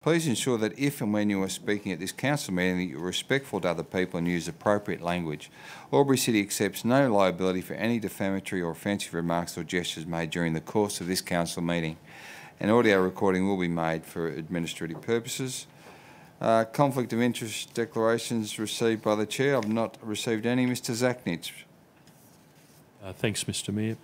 Please ensure that if and when you are speaking at this council meeting that you are respectful to other people and use appropriate language. AlburyCity accepts no liability for any defamatory or offensive remarks or gestures made during the course of this council meeting. An audio recording will be made for administrative purposes. Conflict of interest declarations received by the Chair. I've not received any. Mr Zachnich. Thanks, Mr Mayor.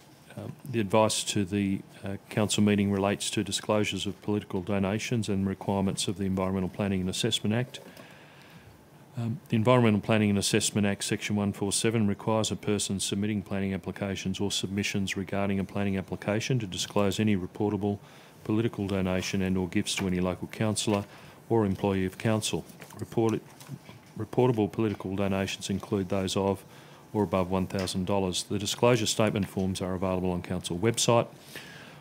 The advice to the council meeting relates to disclosures of political donations and requirements of the Environmental Planning and Assessment Act. The Environmental Planning and Assessment Act Section 147 requires a person submitting planning applications or submissions regarding a planning application to disclose any reportable political donation and or gifts to any local councillor or employee of council. Reportable political donations include those of or above $1,000. The disclosure statement forms are available on council website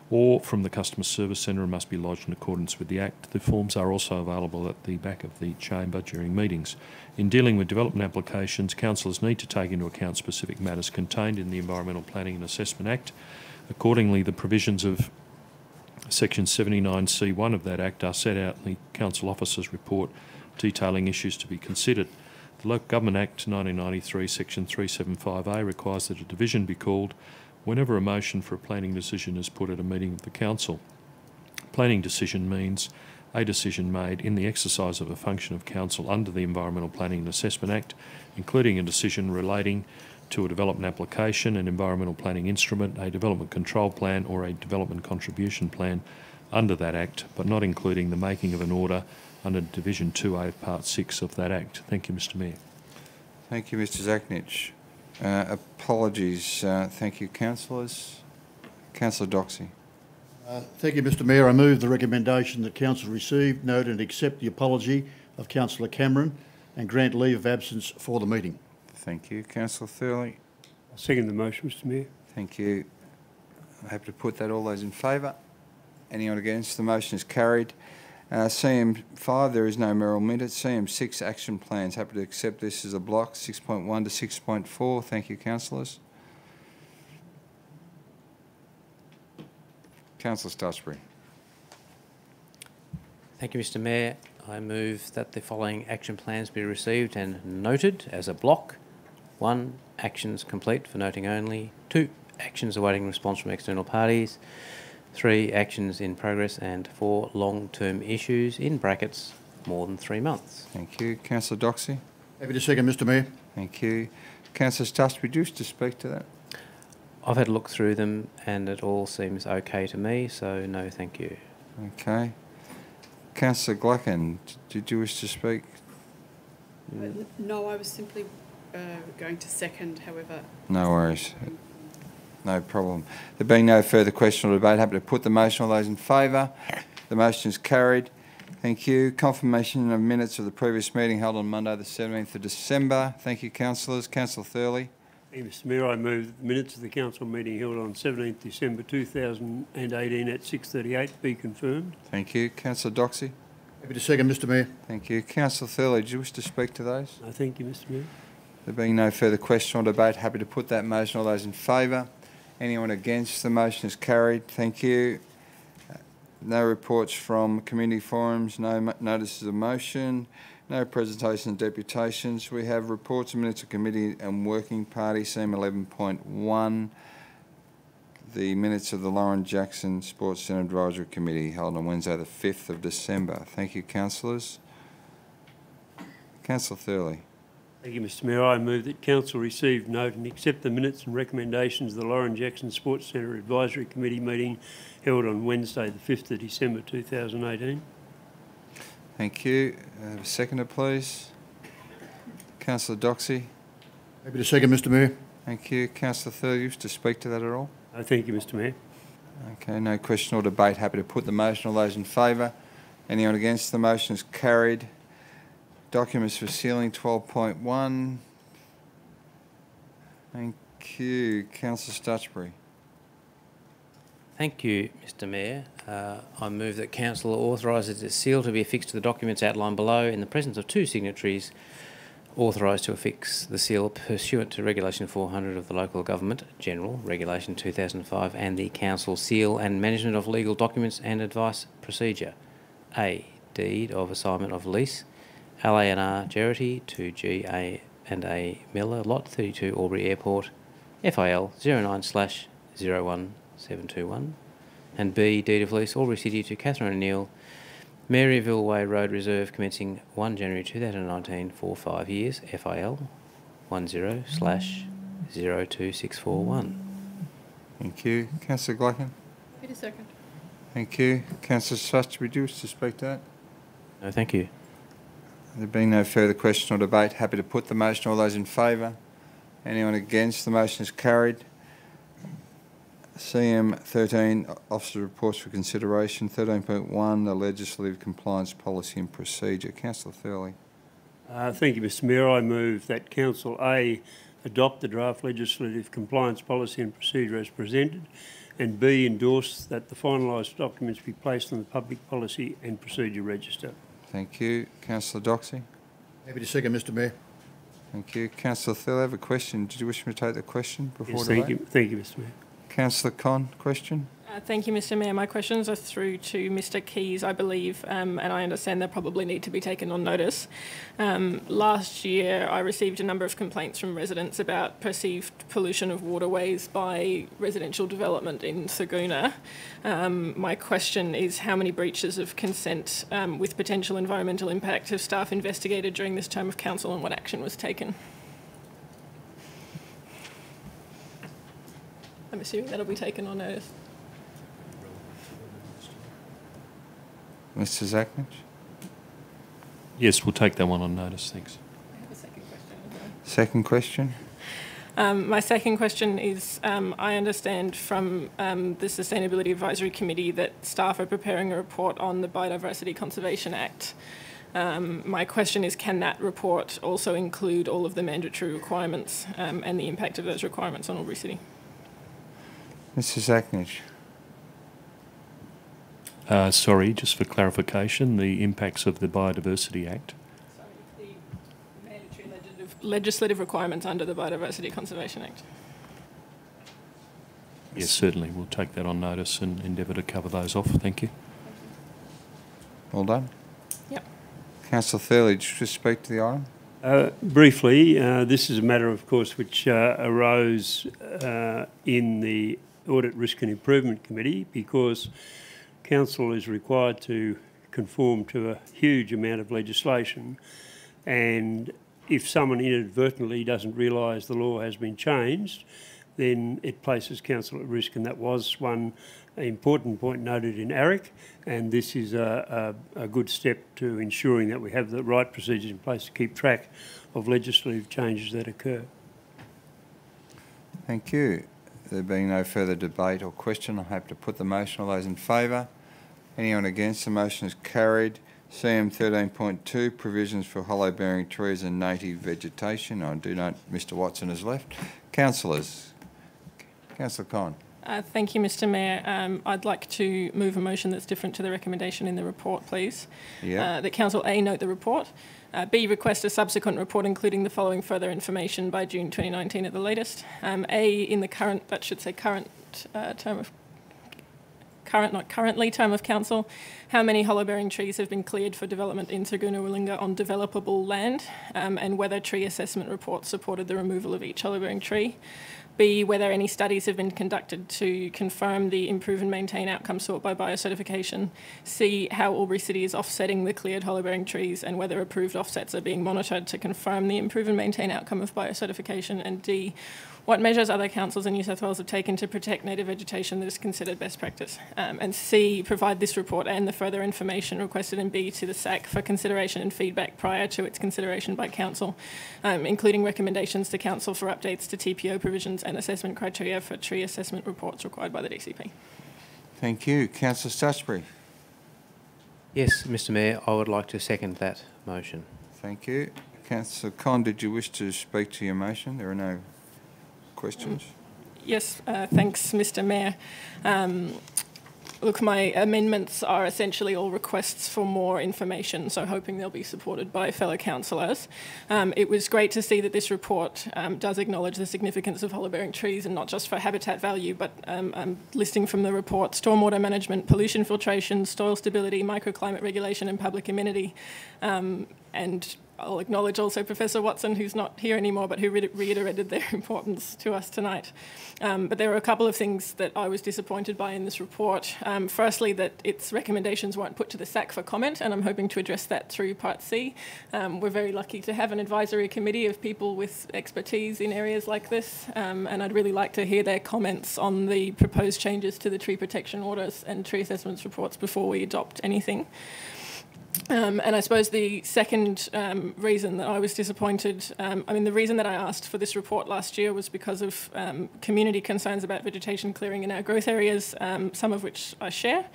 or from the Customer Service Centre and must be lodged in accordance with the Act. The forms are also available at the back of the chamber during meetings. In dealing with development applications, councillors need to take into account specific matters contained in the Environmental Planning and Assessment Act. Accordingly, the provisions of Section 79C1 of that Act are set out in the Council Officer's report detailing issues to be considered. The Local Government Act 1993 Section 375A requires that a division be called whenever a motion for a planning decision is put at a meeting of the Council. Planning decision means a decision made in the exercise of a function of Council under the Environmental Planning and Assessment Act, including a decision relating to a development application, an environmental planning instrument, a development control plan or a development contribution plan under that Act, but not including the making of an order under Division 2A of Part 6 of that Act. Thank you, Mr Mayor. Thank you, Mr Zachnich. Apologies. Thank you, councillors. Councillor Doxey. Thank you, Mr Mayor. I move the recommendation that Council receive, note and accept the apology of Councillor Cameron and grant leave of absence for the meeting. Thank you. Councillor Thurley. I second the motion, Mr Mayor. Thank you. I'm happy to put that. All those in favour? Anyone against? The motion is carried. CM5, there is no mayoral minute. CM6, action plans. Happy to accept this as a block, 6.1 to 6.4. Thank you, councillors. Councillor Stutchbury. Thank you, Mr Mayor. I move that the following action plans be received and noted as a block. 1. Actions complete for noting only. 2. Actions awaiting response from external parties. 3. Actions in progress, and 4. Long-term issues, in brackets, more than 3 months. Thank you. Councillor Doxey. Happy to second, Mr Mayor. Thank you. Councillor Stutchbury, do you wish to speak to that? I've had a look through them and it all seems okay to me, so no thank you. Okay. Councillor Gluckin, did you wish to speak? No, I was simply going to second, however. No worries. No problem. There being no further question or debate, happy to put the motion. All those in favour? The motion is carried. Thank you. Confirmation of minutes of the previous meeting held on Monday the 17th of December. Thank you, councillors. Councillor Thurley. Thank you, Mr Mayor. I move that the minutes of the council meeting held on 17th December 2018 at 6:38 be confirmed. Thank you. Councillor Doxey. Happy to second, Mr Mayor. Thank you. Councillor Thurley, do you wish to speak to those? No, thank you, Mr Mayor. There being no further question or debate, happy to put that motion. All those in favour? Anyone against? The motion is carried. Thank you. No reports from community forums, no notices of motion, no presentations and deputations. We have reports and minutes of committee and working party, CM 11.1, the minutes of the Lauren Jackson Sports Centre Advisory Committee held on Wednesday the 5th of December. Thank you, councillors. Councillor Thurley. Thank you, Mr Mayor. I move that council receive, note and accept the minutes and recommendations of the Lauren Jackson Sports Centre Advisory Committee meeting held on Wednesday the 5th of December 2018. Thank you. Seconder, please. Councillor Doxey. Happy to second, Mr Mayor. Thank you. Councillor Thurley, you wish to speak to that at all? No, thank you, Mr Mayor. Okay, no question or debate. Happy to put the motion. All those in favour? Anyone against? The motion is carried. Documents for sealing 12.1. Thank you. Councillor Stutchbury. Thank you, Mr Mayor. I move that council authorises its seal to be affixed to the documents outlined below in the presence of 2 signatories authorised to affix the seal pursuant to Regulation 400 of the Local Government General, Regulation 2005, and the Council Seal and Management of Legal Documents and Advice Procedure. A. deed of assignment of lease, LA&R Gerety to G.A. Miller, Lot 32, Albury Airport, FIL 09/01721, and B, deed of lease, AlburyCity to Catherine O'Neill, Maryville Way Road Reserve, commencing 1 January 2019 for 5 years, FIL 10/02641. Thank you. Councillor Gleichen. Wait a second. Thank you. Councillor Sutch, would you wish to speak to that? No, thank you. There being no further question or debate, happy to put the motion. All those in favour? Anyone against? The motion is carried. CM 13, Officer Reports for consideration. 13.1, the Legislative Compliance Policy and Procedure. Councillor Thurley. Thank you, Mr Mayor. I move that Council A adopt the draft Legislative Compliance Policy and Procedure as presented, and B, endorse that the finalised documents be placed on the Public Policy and Procedure Register. Thank you. Councillor Doxey. Happy to second, Mr Mayor. Thank you. Councillor Thurley, I have a question. Did you wish me to take the question before Yes, debate? thank you, Mr Mayor. Councillor Con, question? Thank you, Mr Mayor. My questions are through to Mr Keys, I believe, and I understand they probably need to be taken on notice. Last year, I received a number of complaints from residents about perceived pollution of waterways by residential development in Saguna. My question is, how many breaches of consent with potential environmental impact have staff investigated during this term of council, and what action was taken? I'm assuming that'll be taken on notice. Mr Zaknich? Yes, we'll take that one on notice, thanks. I have a second question as well. Second question? My second question is, I understand from the Sustainability Advisory Committee that staff are preparing a report on the Biodiversity Conservation Act. My question is, can that report also include all of the mandatory requirements and the impact of those requirements on AlburyCity? Mr Zaknich? Sorry, just for clarification, the impacts of the Biodiversity Act. Sorry, the mandatory legislative requirements under the Biodiversity Conservation Act. Yes, certainly. We'll take that on notice and endeavour to cover those off. Thank you. Well done. Yep. Councillor Thurley, did you just speak to the item? Briefly, this is a matter, of course, which arose in the Audit, Risk and Improvement Committee, because Council is required to conform to a huge amount of legislation, and if someone inadvertently doesn't realise the law has been changed, then it places Council at risk, and that was one important point noted in ARIC, and this is a good step to ensuring that we have the right procedures in place to keep track of legislative changes that occur. Thank you. There being no further debate or question, I'm happy to put the motion. All those in favour? Anyone against? The motion is carried. CM 13.2, provisions for hollow-bearing trees and native vegetation. I do note Mr Watson has left. Councillors. Councillor Con. Thank you, Mr Mayor. I'd like to move a motion that's different to the recommendation in the report, please. Yeah. That Council A, note the report. B, request a subsequent report including the following further information by June 2019 at the latest. A, in the current, that should say current term of not currently, term of council, how many hollow-bearing trees have been cleared for development in Saguna-Willinga on developable land, and whether tree assessment reports supported the removal of each hollow-bearing tree. B, whether any studies have been conducted to confirm the improve and maintain outcomes sought by biocertification. C, how AlburyCity is offsetting the cleared hollow-bearing trees and whether approved offsets are being monitored to confirm the improve and maintain outcome of biocertification. And D, what measures other councils in New South Wales have taken to protect native vegetation that is considered best practice. And C, provide this report and the further information requested in B to the SAC for consideration and feedback prior to its consideration by council, including recommendations to council for updates to TPO provisions and assessment criteria for tree assessment reports required by the DCP. Thank you. Councillor Stutchbury. Yes, Mr Mayor, I would like to second that motion. Thank you. Councillor Con, did you wish to speak to your motion? There are no questions. Yes, thanks, Mr Mayor. Look, my amendments are essentially all requests for more information, so hoping they'll be supported by fellow councillors. It was great to see that this report does acknowledge the significance of hollow-bearing trees, and not just for habitat value, but listing from the report stormwater management, pollution filtration, soil stability, microclimate regulation and public amenity. And I'll acknowledge also Professor Watson, who's not here anymore, but who reiterated their importance to us tonight. But there were a couple of things that I was disappointed by in this report. Firstly, that its recommendations weren't put to the SAC for comment, and I'm hoping to address that through Part C. We're very lucky to have an advisory committee of people with expertise in areas like this, and I'd really like to hear their comments on the proposed changes to the tree protection orders and tree assessments reports before we adopt anything. And I suppose the second reason that I was disappointed, the reason that I asked for this report last year was because of community concerns about vegetation clearing in our growth areas, some of which I share.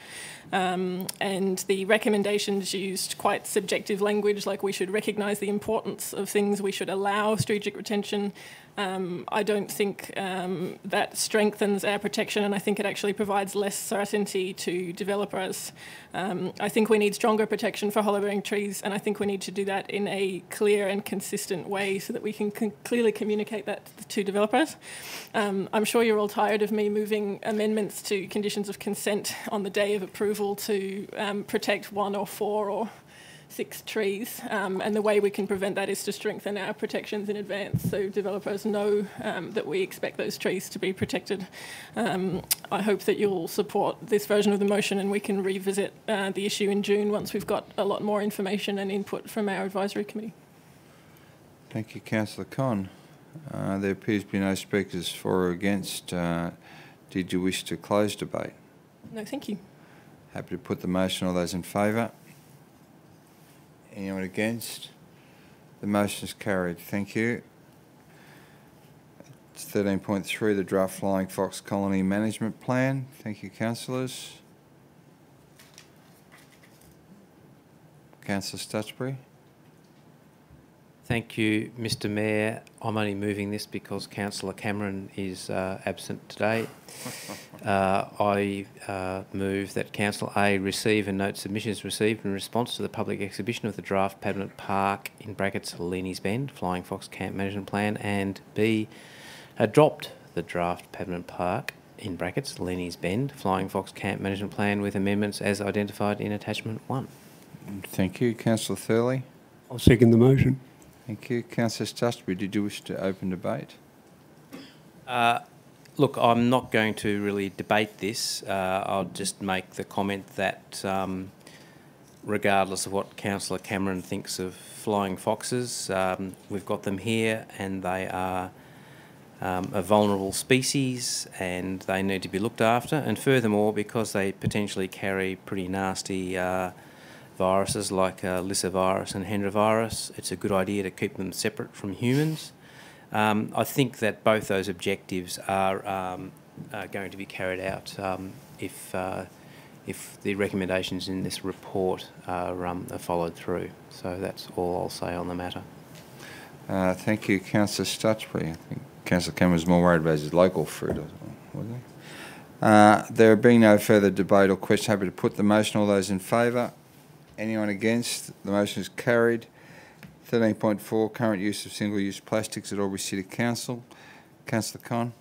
And the recommendations used quite subjective language, like we should recognise the importance of things, we should allow strategic retention. I don't think that strengthens our protection, and I think it actually provides less certainty to developers. I think we need stronger protection for hollow-bearing trees, and I think we need to do that in a clear and consistent way so that we can clearly communicate that to developers. I'm sure you're all tired of me moving amendments to conditions of consent on the day of approval to protect 1 or 4 or 6 trees, and the way we can prevent that is to strengthen our protections in advance so developers know that we expect those trees to be protected. I hope that you'll support this version of the motion and we can revisit the issue in June once we've got a lot more information and input from our advisory committee. Thank you, Councillor Conn. There appears to be no speakers for or against. Did you wish to close debate? No, thank you. Happy to put the motion. All those in favour? Anyone against? The motion is carried. Thank you. It's 13.3, the draft Flying Fox Colony Management Plan. Thank you, councillors. Councillor Stutchbury. Thank you, Mr Mayor. I'm only moving this because Councillor Cameron is absent today. I move that Council A receive and note submissions received in response to the public exhibition of the draft Permanent Park in brackets Leanie's Bend Flying Fox Camp Management Plan, and B adopt the draft Permanent Park in brackets Leanie's Bend Flying Fox Camp Management Plan with amendments as identified in attachment 1. Thank you, Councillor Thurley. I'll second the motion. Thank you, Councillor Stutchbury. Did you wish to open debate? Look, I'm not going to really debate this. I'll just make the comment that regardless of what Councillor Cameron thinks of flying foxes, we've got them here and they are a vulnerable species and they need to be looked after. And furthermore, because they potentially carry pretty nasty viruses like lyssavirus and hendrovirus, it's a good idea to keep them separate from humans. I think that both those objectives are going to be carried out if the recommendations in this report are followed through. So that's all I'll say on the matter. Thank you, Councillor Stutchbury. I think Councillor Cameron was more worried about his local fruit, wasn't he? There being no further debate or question, happy to put the motion. All those in favour? Anyone against? The motion is carried. 13.4, current use of single-use plastics at AlburyCity Council. Councillor Conn.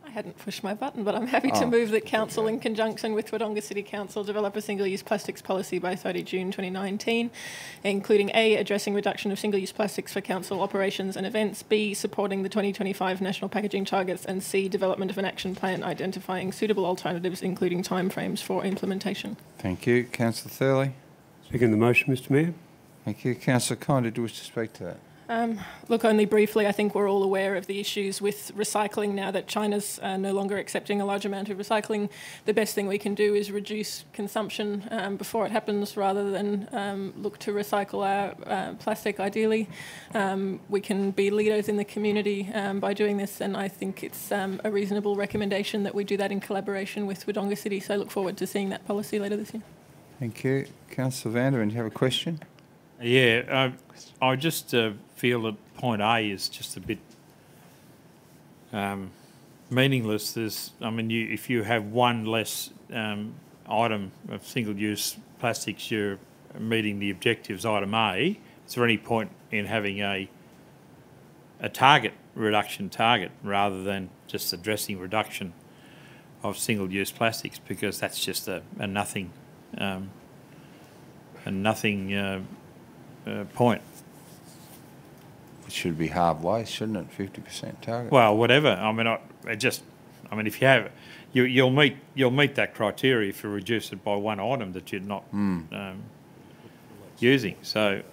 I hadn't pushed my button, but I'm happy to move that Council, in conjunction with Wodonga City Council, develop a single-use plastics policy by 30 June 2019, including A, addressing reduction of single-use plastics for council operations and events, B, supporting the 2025 national packaging targets, and C, development of an action plan identifying suitable alternatives, including timeframes for implementation. Thank you. Councillor Thurley. Second the motion, Mr Mayor. Thank you. Councillor Conn, did you wish to speak to that? Look, only briefly, I think we're all aware of the issues with recycling now that China's no longer accepting a large amount of recycling. The best thing we can do is reduce consumption before it happens rather than look to recycle our plastic, ideally. We can be leaders in the community by doing this, and I think it's a reasonable recommendation that we do that in collaboration with Wodonga City, so I look forward to seeing that policy later this year. Thank you. Councillor Vanderman, do you have a question? Yeah, I just feel that point A is just a bit meaningless. There's, I mean, if you have one less item of single-use plastics, you're meeting the objectives. Item A. Is there any point in having a reduction target rather than just addressing reduction of single-use plastics, because that's just a nothing point. It should be halfway, shouldn't it? 50% target. Well, whatever. I mean, if you have, you'll meet that criteria if you reduce it by one item that you're not using. So.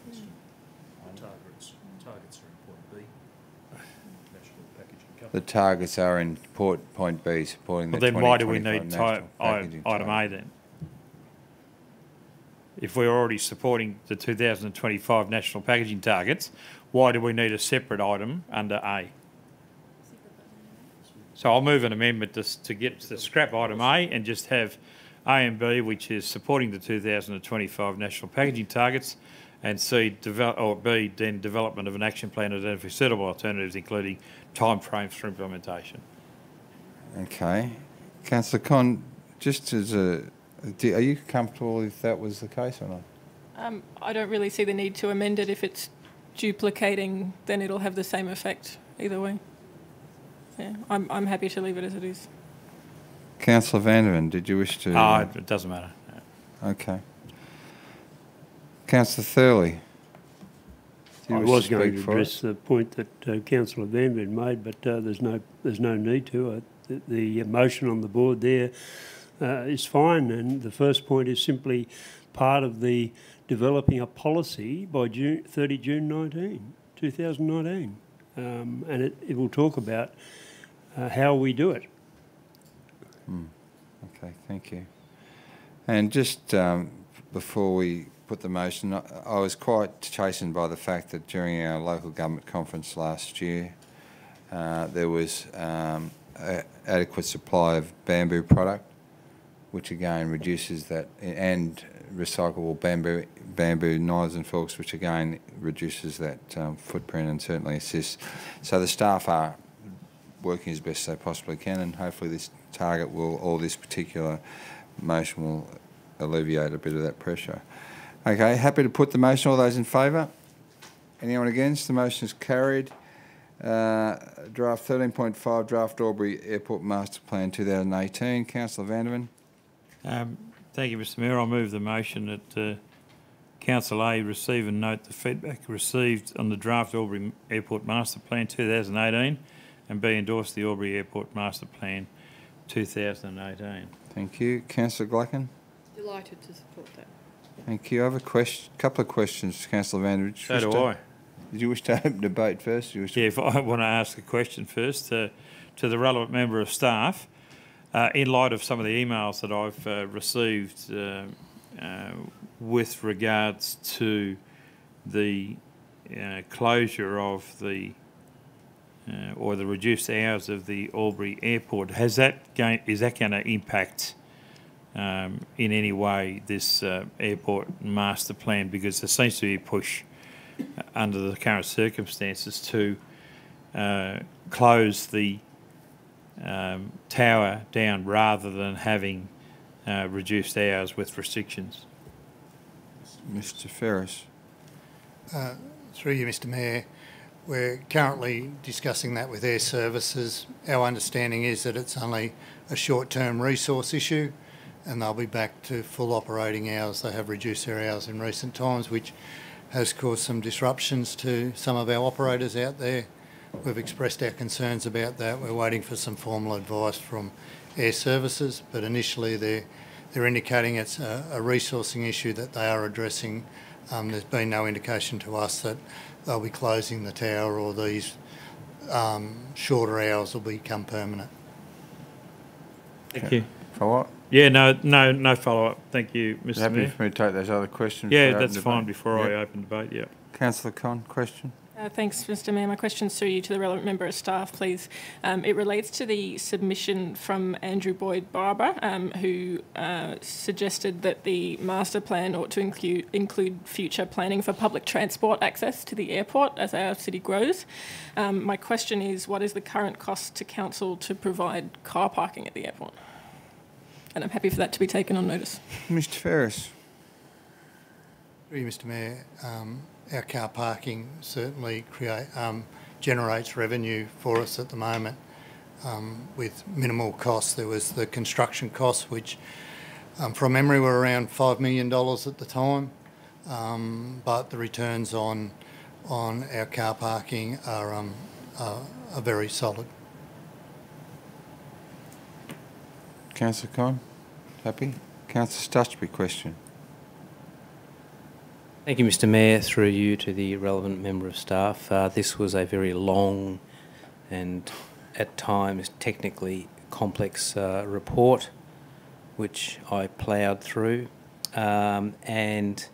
The targets are in point B, supporting the 2025 Well, then why do we need national packaging item A target. then? If we're already supporting the 2025 national packaging targets, why do we need a separate item under A? So I'll move an amendment to get to scrap item A and just have A and B, which is supporting the 2025 national packaging targets, and C, B, then development of an action plan to identify suitable alternatives, including timeframes for implementation. Okay. Councillor Con, just as are you comfortable if that was the case or not? I don't really see the need to amend it. If it's duplicating, then it'll have the same effect either way. Yeah, I'm happy to leave it as it is. Councillor Vanderman, did you wish to? It doesn't matter. No. Okay. Councillor Thurley. I was going to address the point that Councillor Vanderman made, but there's no need to. The motion on the board there is fine, and the first point is simply part of the developing a policy by 30 June 2019, and it will talk about how we do it. Okay, thank you. And just before we put the motion, I was quite chastened by the fact that during our local government conference last year, there was adequate supply of bamboo product, which again reduces that, and recyclable bamboo knives and forks, which again reduces that footprint and certainly assists. So the staff are working as best they possibly can, and hopefully this target will, or this particular motion will alleviate a bit of that pressure. Okay, happy to put the motion. All those in favour? Anyone against? The motion is carried. Draft 13.5, Draft Albury Airport Master Plan 2018. Councillor Vanderman. Thank you, Mr Mayor. I'll move the motion that Council A receive and note the feedback received on the Draft Albury Airport Master Plan 2018 and B, endorse the Albury Airport Master Plan 2018. Thank you. Councillor Glacken. Delighted to support that. Thank you. I have a couple of questions, Councillor Vanderman. So do I. Did you wish to open debate first? Yeah, if I want to ask a question first to the relevant member of staff, in light of some of the emails that I've received with regards to the closure of the or the reduced hours of the Albury Airport, is that going to impact in any way this airport master plan? Because there seems to be a push under the current circumstances to close the tower down rather than having reduced hours with restrictions. Mr Ferris. Through you, Mr Mayor, we're currently discussing that with Air Services. Our understanding is that it's only a short-term resource issue and they'll be back to full operating hours. They have reduced their hours in recent times, which has caused some disruptions to some of our operators out there. We've expressed our concerns about that. We're waiting for some formal advice from Air Services, but initially they're indicating it's a resourcing issue that they are addressing. There's been no indication to us that they'll be closing the tower or these shorter hours will become permanent. Thank you. Follow-up? Yeah, no follow-up. Thank you, Mr Mayor. Happy for me to take those other questions? Yeah, that's fine before I open debate, yeah. Councillor Con, question? Thanks, Mr Mayor. My question's through you to the relevant member of staff, please. It relates to the submission from Andrew Boyd-Barber, who suggested that the master plan ought to include future planning for public transport access to the airport as our city grows. My question is, what is the current cost to council to provide car parking at the airport? And I'm happy for that to be taken on notice. Mr Ferris. Through you, Mr Mayor, our car parking certainly generates revenue for us at the moment with minimal costs. There was the construction costs, which from memory were around $5 million at the time, but the returns on our car parking are very solid. Councillor Conn, happy? Councillor Stutchby, question. Thank you, Mr Mayor. Through you to the relevant member of staff. This was a very long and at times technically complex report which I ploughed through. And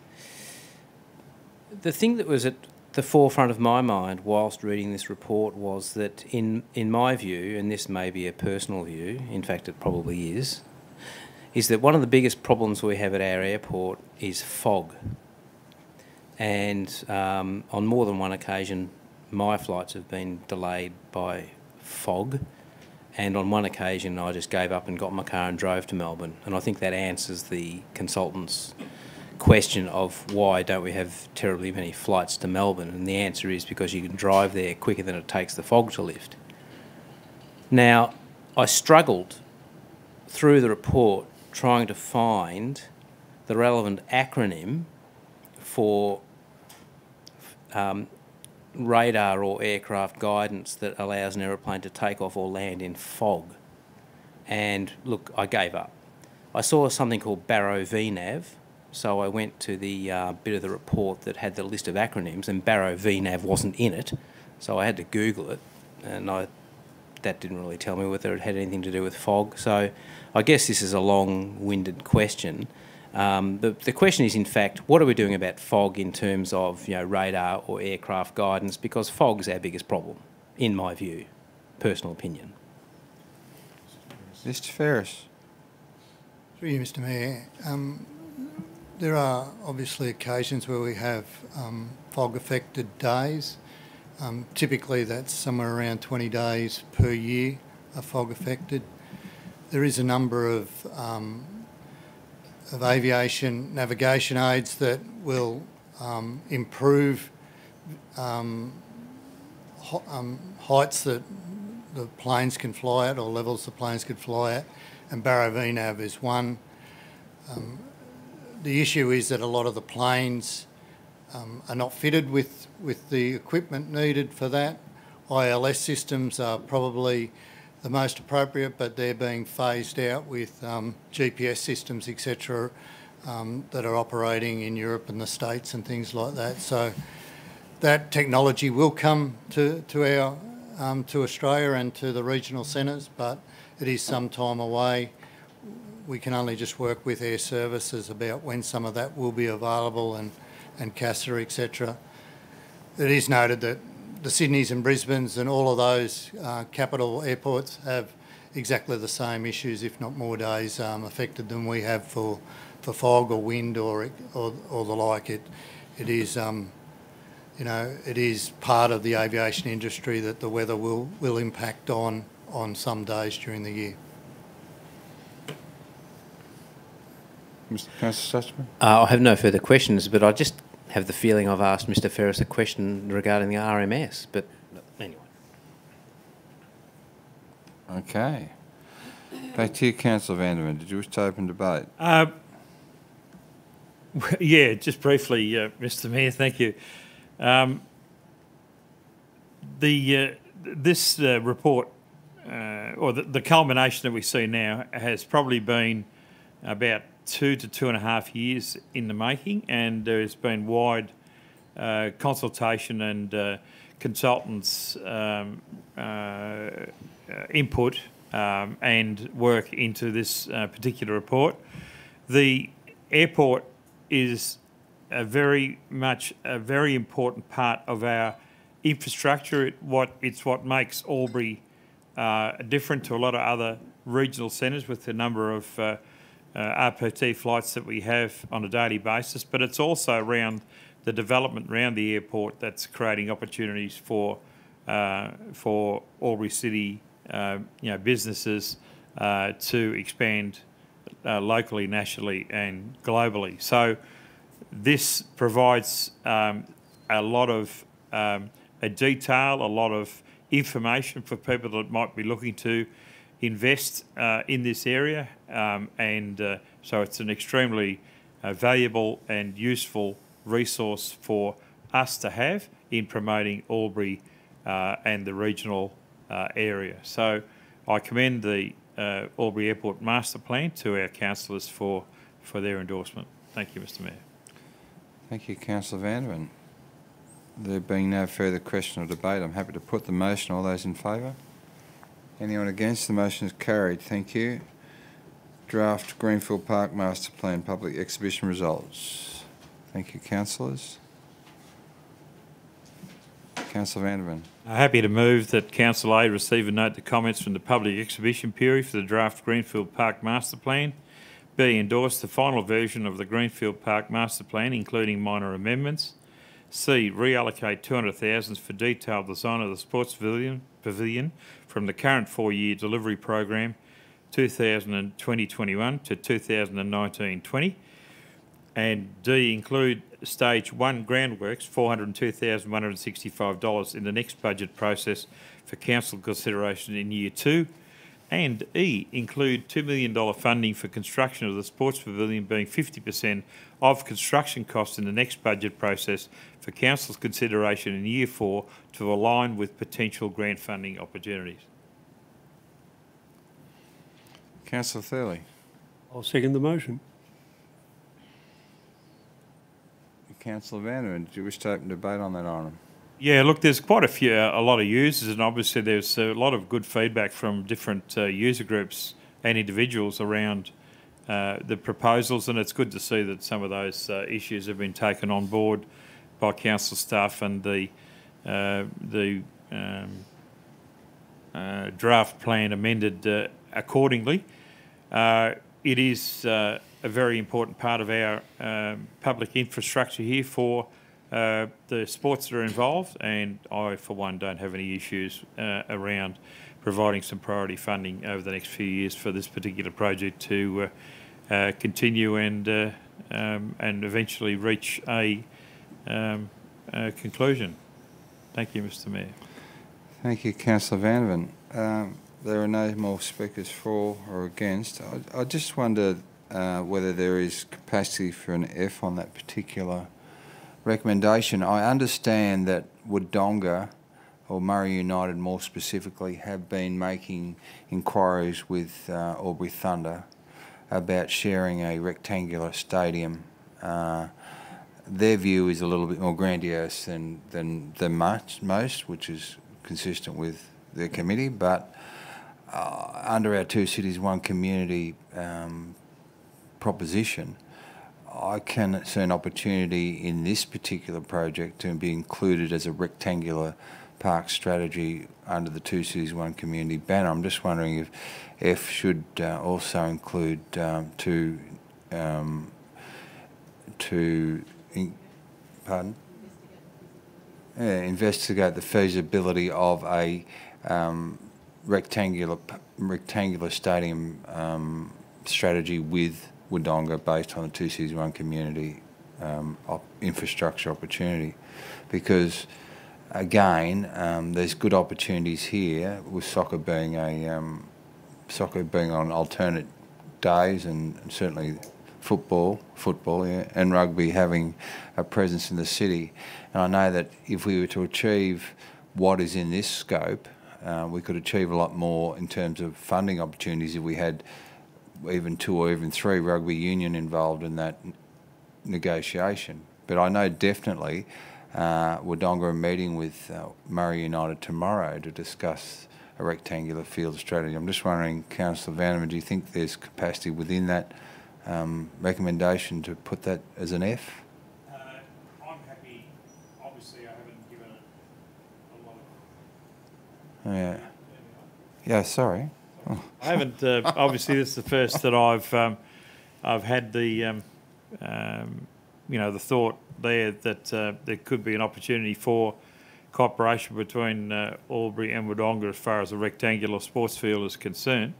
the thing that was at the forefront of my mind whilst reading this report was that in my view, and this may be a personal view, in fact it probably is that one of the biggest problems we have at our airport is fog. And on more than one occasion, my flights have been delayed by fog. And on one occasion, I just gave up and got my car and drove to Melbourne. And I think that answers the consultant's question of why don't we have terribly many flights to Melbourne. And the answer is because you can drive there quicker than it takes the fog to lift. Now, I struggled through the report trying to find the relevant acronym for radar or aircraft guidance that allows an aeroplane to take off or land in fog. And look, I gave up. I saw something called Barrow VNAV, so I went to the bit of the report that had the list of acronyms, and Barrow VNAV wasn't in it, so I had to Google it, and that didn't really tell me whether it had anything to do with fog. So I guess this is a long-winded question. The question is, in fact, what are we doing about fog in terms of radar or aircraft guidance? Because fog is our biggest problem, in my view, personal opinion. Mr Ferris. Through you, Mr Mayor. There are obviously occasions where we have fog-affected days. Typically that's somewhere around 20 days per year are fog-affected. There is a number of aviation navigation aids that will improve heights that the planes can fly at, or levels the planes could fly at, and Barrow VNAV is one. The issue is that a lot of the planes are not fitted with the equipment needed for that. ILS systems are probably the most appropriate, but they're being phased out with GPS systems, etc., that are operating in Europe and the States and things like that. So that technology will come to Australia and to the regional centres, but it is some time away. We can only just work with Air Services about when some of that will be available, and CASA, etc. It is noted that the Sydneys and Brisbanes and all of those capital airports have exactly the same issues, if not more days affected than we have for fog or wind or the like. It is it is part of the aviation industry that the weather will impact on some days during the year. Mr Councillor Stutchman. I have no further questions, but I just have the feeling I've asked Mr Ferris a question regarding the RMS, but anyway. Okay. Back to you, Councillor Vanderman. Did you wish to open debate? Yeah, just briefly, Mr Mayor, thank you. This report, or the culmination that we see now, has probably been about 2 to 2.5 years in the making, and there has been wide consultation and consultants' input and work into this particular report. The airport is very much a very important part of our infrastructure. It's what makes Albury different to a lot of other regional centres with the number of RPT flights that we have on a daily basis, but it's also around the development around the airport that's creating opportunities for AlburyCity businesses to expand locally, nationally and globally. So this provides a lot of detail, a lot of information for people that might be looking to invest in this area, so it's an extremely valuable and useful resource for us to have in promoting Albury and the regional area. So I commend the Albury Airport Master Plan to our councillors for their endorsement. Thank you, Mr Mayor. Thank you, Councillor Vanderman. There being no further question or debate, I'm happy to put the motion. All those in favour? Anyone against? The motion is carried. Thank you. Draft Greenfield Park Master Plan Public Exhibition results. Thank you, councillors. Councillor Vanderman. Happy to move that Council A receive and note the comments from the public exhibition period for the draft Greenfield Park Master Plan. B, endorse the final version of the Greenfield Park Master Plan, including minor amendments. C, reallocate $200,000 for detailed design of the sports pavilion from the current 4-year delivery program 2020-21 to 2019-20. And D, include Stage 1 groundworks, $402,165 in the next budget process for council consideration in Year 2. And E, include $2 million funding for construction of the sports pavilion, being 50% of construction costs in the next budget process for council's consideration in Year 4 to align with potential grant funding opportunities. Councillor Thurley. I'll second the motion. Councillor Vanderman, do you wish to open debate on that item? Yeah, look, there's quite a lot of users, and obviously there's a lot of good feedback from different user groups and individuals around the proposals, and it's good to see that some of those issues have been taken on board by council staff, and the draft plan amended accordingly. It is a very important part of our public infrastructure here for the sports that are involved, and I, for one, don't have any issues around providing some priority funding over the next few years for this particular project to continue and eventually reach a conclusion. Thank you, Mr Mayor. Thank you, Councillor Vanderman. There are no more speakers for or against. I just wonder whether there is capacity for an F on that particular recommendation. I understand that Wodonga, or Murray United more specifically, have been making inquiries with Albury Thunder about sharing a rectangular stadium. Their view is a little bit more grandiose than most, which is consistent with their committee, but under our two cities, one community proposition, I can see an opportunity in this particular project to be included as a rectangular park strategy under the two cities, one community banner. I'm just wondering if F should also include investigate the feasibility of a rectangular stadium strategy with Wodonga based on the two cities, one community infrastructure opportunity, because again, there's good opportunities here with soccer being on alternate days, and certainly football, and rugby having a presence in the city. And I know that if we were to achieve what is in this scope, we could achieve a lot more in terms of funding opportunities if we had even 2 or even 3 rugby union involved in that negotiation. But I know definitely Wodonga are meeting with Murray United tomorrow to discuss a rectangular field strategy. I'm just wondering, Councillor Vanderman, do you think there's capacity within that recommendation to put that as an F? I'm happy. Obviously, I haven't given it Yeah. Yeah, sorry. Oh. I haven't. Obviously, this is the first that I've had the the thought there that there could be an opportunity for cooperation between Albury and Wodonga as far as a rectangular sports field is concerned.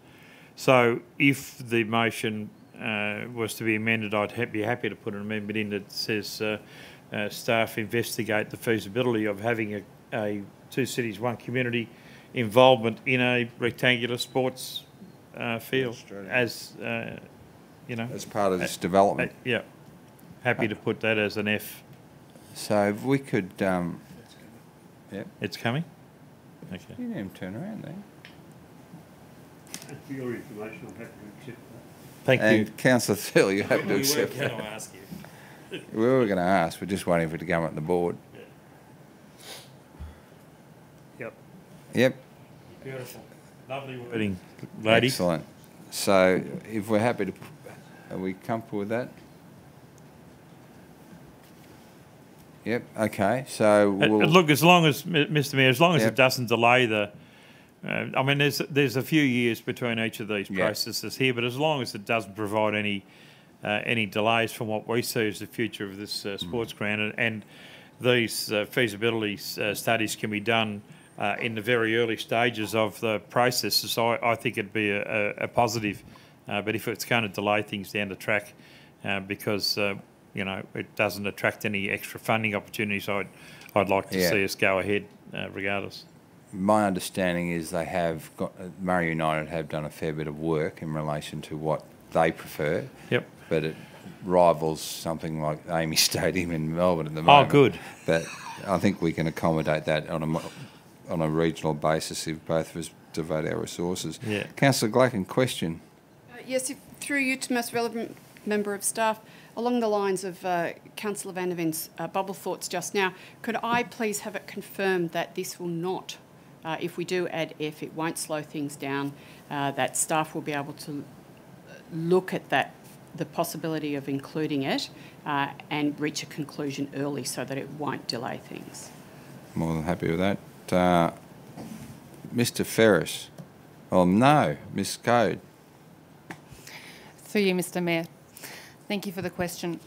So, if the motion was to be amended, I'd be happy to put an amendment in that says staff investigate the feasibility of having a two cities, one community involvement in a rectangular sports field as as part of this development. Yeah, happy to put that as an F. So if we could, yeah, It's coming. Okay. you need him to turn around there. For your information, I'm happy to accept that. Thank you. And Councillor Thill, you have to accept Can that. I ask you? We were going to ask, we're just waiting for it to come up the board. Yep. Yep, Beautiful. Lovely wording, ladies. excellent. So if we're happy to, are we comfortable with that? Yep, okay, so we'll... Look, as long as, Mr Mayor, as long as Yep. it doesn't delay the... I mean, there's a few years between each of these Yep. processes here, but as long as it doesn't provide any delays from what we see as the future of this sports ground, and these feasibility studies can be done in the very early stages of the processes, so I think it'd be a positive. But if it's going to delay things down the track because it doesn't attract any extra funding opportunities, I'd like to see us go ahead regardless. My understanding is they have got, Murray United have done a fair bit of work in relation to what they prefer. Yep. But it rivals something like Amy Stadium in Melbourne at the moment. Oh, good. But I think we can accommodate that on a regional basis if both of us devote our resources. Yeah. Councillor Glacken, question. Yes, through you to most relevant member of staff, along the lines of Councillor Van der Ven's bubble thoughts just now, could I please have it confirmed that this will not, if we do add F, it won't slow things down, that staff will be able to look at that, the possibility of including it and reach a conclusion early so that it won't delay things? More than happy with that. Mr Ferris. Oh, no, Ms Code. Through you, Mr Mayor. Thank you for the question.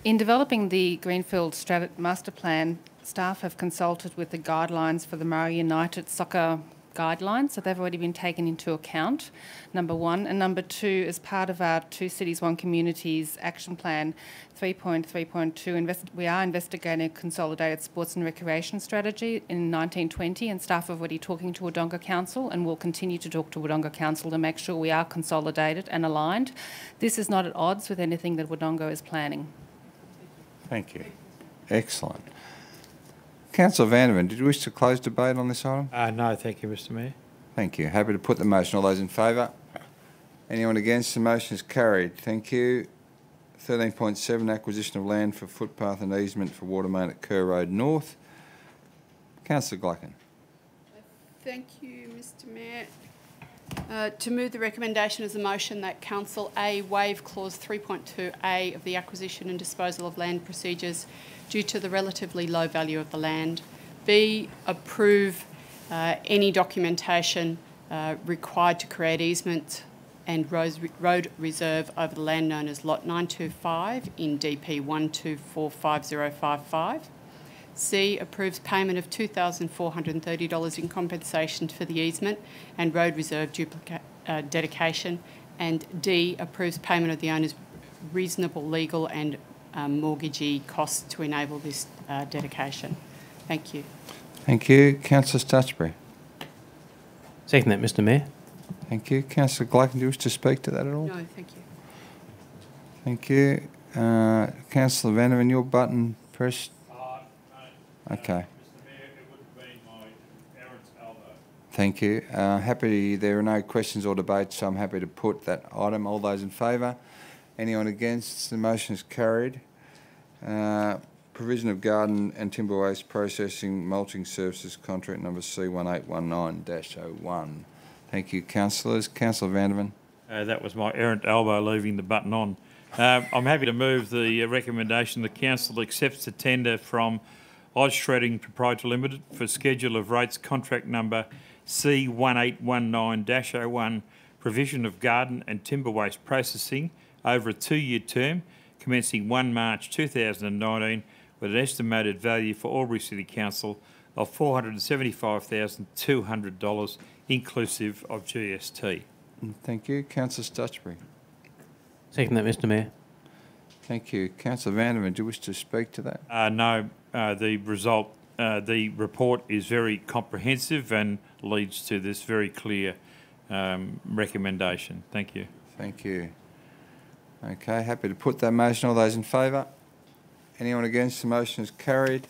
In developing the Greenfield Master Plan, staff have consulted with the guidelines for the Murray United Soccer guidelines, so they've already been taken into account, number one. And number two, as part of our Two Cities, One Communities Action Plan 3.3.2, we are investigating a consolidated sports and recreation strategy in 1920, and staff are already talking to Wodonga Council and will continue to talk to Wodonga Council to make sure we are consolidated and aligned. This is not at odds with anything that Wodonga is planning. Thank you. Excellent. Councillor Van der Ven, did you wish to close debate on this item? No, thank you, Mr Mayor. Thank you. Happy to put the motion. All those in favour? Anyone against? The motion is carried. Thank you. 13.7, acquisition of land for footpath and easement for water main at Kerr Road North. Councillor Glacken. Thank you, Mr Mayor. To move the recommendation as a motion that Council A waive clause 3.2A of the acquisition and disposal of land procedures due to the relatively low value of the land. B, approve any documentation required to create easement and road reserve over the land known as Lot 925 in DP 1245055. C, approves payment of $2,430 in compensation for the easement and road reserve dedication. And D, approves payment of the owner's reasonable legal and mortgagee costs to enable this dedication. Thank you. Thank you. Councillor Stutchbury. Second that, Mr Mayor. Thank you. Councillor Glacken, do you wish to speak to that at all? No, thank you. Thank you. Councillor Van der Ven, your button pressed. Okay. Mr Mayor, it would have been my errant elbow. Thank you. Happy. There are no questions or debates, so I'm happy to put that item. All those in favour? Anyone against? The motion is carried. Provision of garden and timber waste processing mulching services contract number C1819-01. Thank you, councillors. Councillor Van der Ven. That was my errant elbow leaving the button on. I'm happy to move the recommendation the council accepts the tender from Oz Shredding Proprietary Limited for schedule of rates contract number C1819-01, provision of garden and timber waste processing over a 2-year term commencing 1 March 2019 with an estimated value for Albury City Council of $475,200 inclusive of GST. Thank you. Councillor Stutchbury. Second that, Mr Mayor. Thank you. Councillor Vanderman, do you wish to speak to that? No, the report is very comprehensive and leads to this very clear recommendation. Thank you. Thank you. Okay, happy to put that motion. All those in favour? Anyone against? The motion is carried.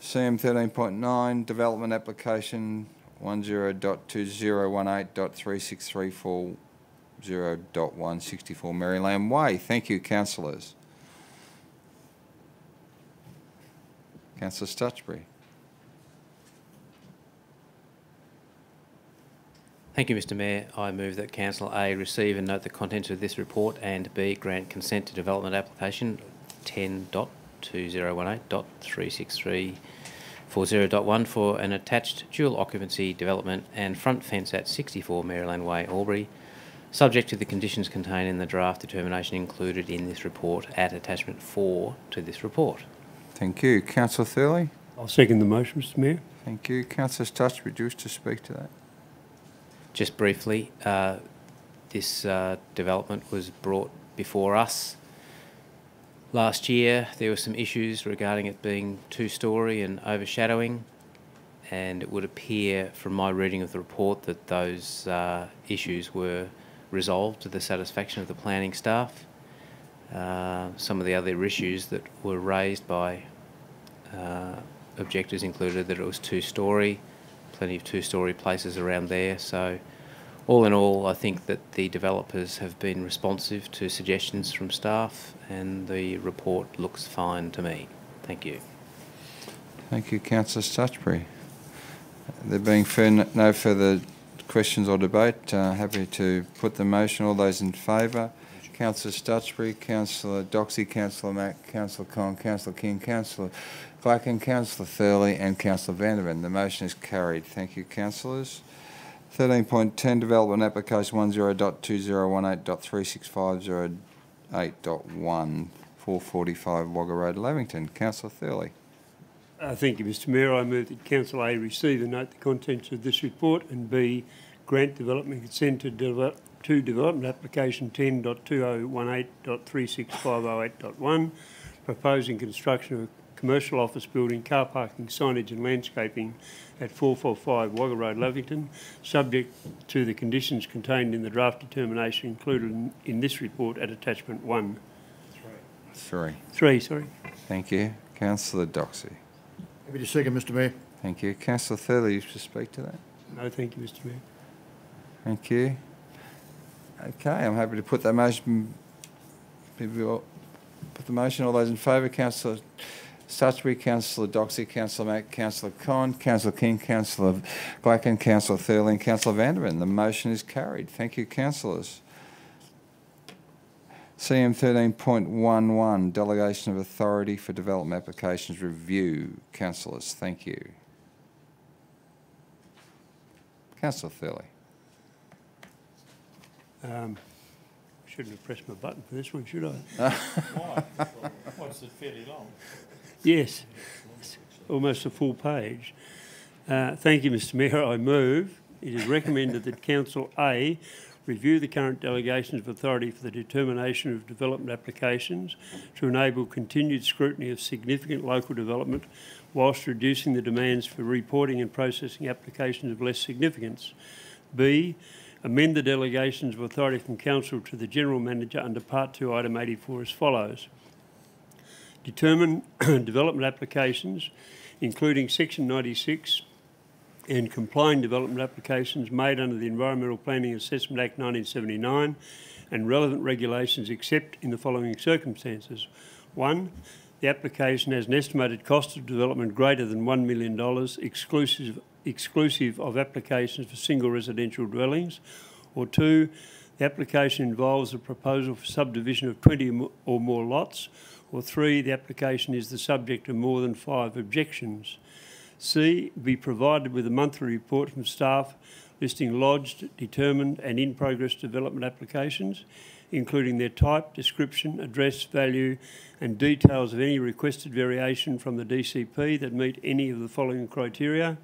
CM 13.9, development application 10.2018.3634.0.164 Maryland Way. Thank you, councillors. Councillor Stutchbury. Thank you, Mr Mayor. I move that Council A receive and note the contents of this report and B grant consent to development application 10.2018.36340.1 for an attached dual occupancy development and front fence at 64 Maryland Way, Albury, subject to the conditions contained in the draft determination included in this report at attachment 4 to this report. Thank you. Councillor Thurley. I'll second the motion, Mr Mayor. Thank you. Councillor Stutchbury, do you wish to speak to that? Just briefly, this development was brought before us last year. There were some issues regarding it being 2-storey and overshadowing, and it would appear from my reading of the report that those issues were resolved to the satisfaction of the planning staff. Some of the other issues that were raised by objectors included that it was 2-storey, plenty of 2-storey places around there. So all in all, I think that the developers have been responsive to suggestions from staff and the report looks fine to me. Thank you. Thank you, Councillor Stutchbury. There being no further questions or debate, happy to put the motion. All those in favour? Councillor Stutchbury, Councillor Doxey, Councillor Mack, Councillor Con, Councillor King, Councillor Glacken, Councillor Thurley and Councillor Vanderman. The motion is carried. Thank you, councillors. 13.10, development application 10.2018.36508.1, 445 Wagga Road, Lavington. Councillor Thurley. Thank you, Mr Mayor. I move that Council A receive and note the contents of this report and B grant development consent to development application 10.2018.36508.1, proposing construction of a commercial office building, car parking, signage and landscaping at 445 Wagga Road, Lavington, subject to the conditions contained in the draft determination included in this report at attachment 1. Three, sorry. Thank you. Councillor Doxey. Happy to second, Mr Mayor. Thank you. Councillor Thurley, you wish to speak to that? No, thank you, Mr Mayor. Thank you. Okay, I'm happy to put that motion. Put the motion. All those in favour? Councillor Stutchbury, Councillor Doxey, Councillor Mack, Councillor Con, Councillor King, Councillor Glacken, Councillor Thurley and Councillor Vanderman. The motion is carried. Thank you, councillors. CM 13.11, delegation of authority for development applications review. Councillors, thank you. Councillor Thurley. Shouldn't have pressed my button for this one, should I? Why? What's it fairly long? Yes, it's almost a full page. Thank you, Mr Mayor. I move it is recommended that Council A review the current delegations of authority for the determination of development applications to enable continued scrutiny of significant local development whilst reducing the demands for reporting and processing applications of less significance. B, amend the delegations of authority from Council to the General Manager under Part 2, Item 84 as follows. Determine development applications, including Section 96 and complying development applications made under the Environmental Planning Assessment Act 1979 and relevant regulations except in the following circumstances. 1, the application has an estimated cost of development greater than $1 million exclusive of applications for single residential dwellings, or 2, the application involves a proposal for subdivision of 20 or more lots, or 3, the application is the subject of more than 5 objections. C, be provided with a monthly report from staff listing lodged, determined and in-progress development applications, including their type, description, address, value and details of any requested variation from the DCP that meet any of the following criteria.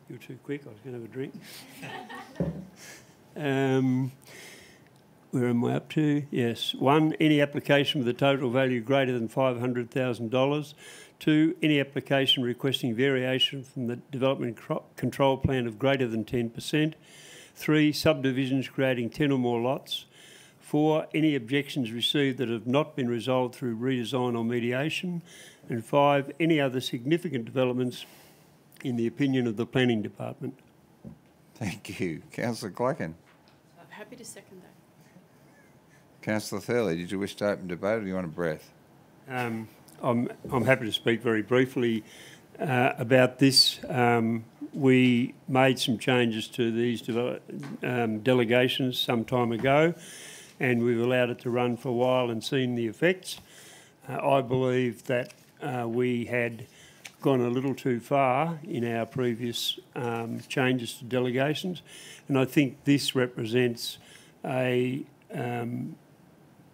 You're too quick, I was going to have a drink. Where am I up to? Yes. 1, any application with a total value greater than $500,000. 2, any application requesting variation from the development control plan of greater than 10%. 3, subdivisions creating 10 or more lots. 4, any objections received that have not been resolved through redesign or mediation. And 5, any other significant developments in the opinion of the Planning Department. Thank you. Councillor Clacken. I'm happy to second that. Councillor Thurley, did you wish to open debate or do you want a breath? I'm happy to speak very briefly about this. We made some changes to these delegations some time ago, and we've allowed it to run for a while and seen the effects. I believe that we had gone a little too far in our previous changes to delegations, and I think this represents a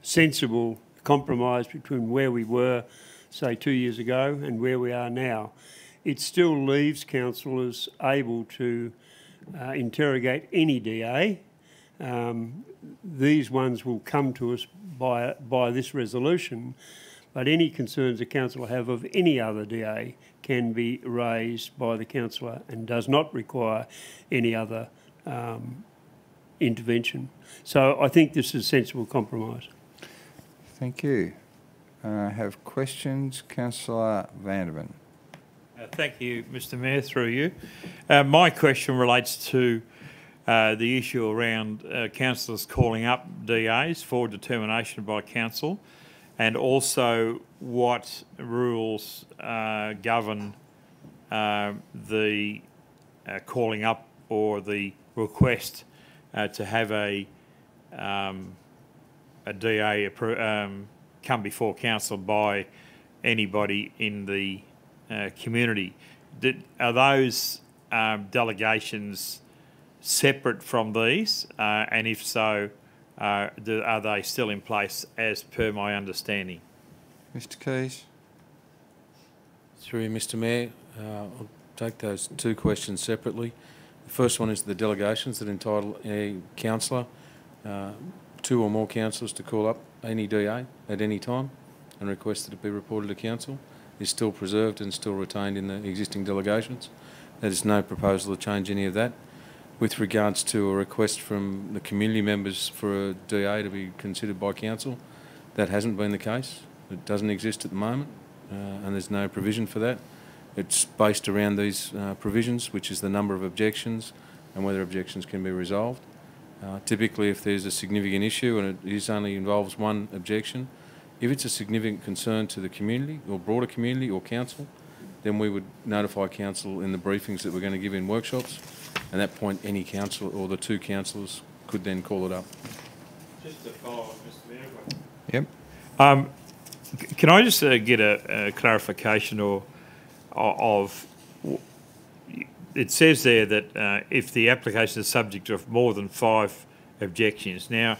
sensible compromise between where we were, say, 2 years ago and where we are now. It still leaves councillors able to interrogate any DA. These ones will come to us by this resolution, but any concerns a councillor have of any other DA can be raised by the councillor and does not require any other intervention. So I think this is a sensible compromise. Thank you. I have questions. Councillor Vandervan. Thank you, Mr Mayor, through you. My question relates to the issue around councillors calling up DAs for determination by council, and also what rules govern the calling up or the request to have a DA come before council by anybody in the community. Are those delegations separate from these? And if so, are they still in place as per my understanding? Mr Keys. Through you, Mr Mayor, I'll take those two questions separately. The first one is the delegations that entitle a councillor, 2 or more councillors, to call up any DA at any time and request that it be reported to council, is still preserved and still retained in the existing delegations. There is no proposal to change any of that. With regards to a request from the community members for a DA to be considered by council, that hasn't been the case. It doesn't exist at the moment, and there's no provision for that. It's based around these provisions, which is the number of objections and whether objections can be resolved. Typically, if there's a significant issue and it only involves one objection, if it's a significant concern to the community or broader community or council, then we would notify council in the briefings that we're going to give in workshops. And at that point, any councillor or the 2 councillors could then call it up. Just to follow up, Mr Yep. Mayor. Can I just get a clarification of it says there that if the application is subject to more than 5 objections. Now,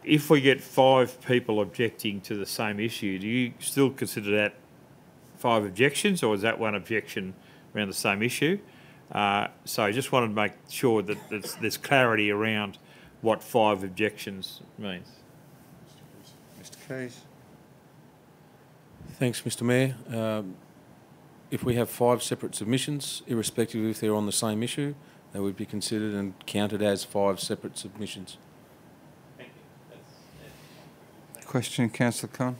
if we get 5 people objecting to the same issue, do you still consider that 5 objections, or is that 1 objection around the same issue? So I just wanted to make sure that there's clarity around what 5 objections means. Mr Keys. Thanks, Mr Mayor. If we have 5 separate submissions, irrespective if they're on the same issue, they would be considered and counted as 5 separate submissions. Thank you. Question, Councillor Conn.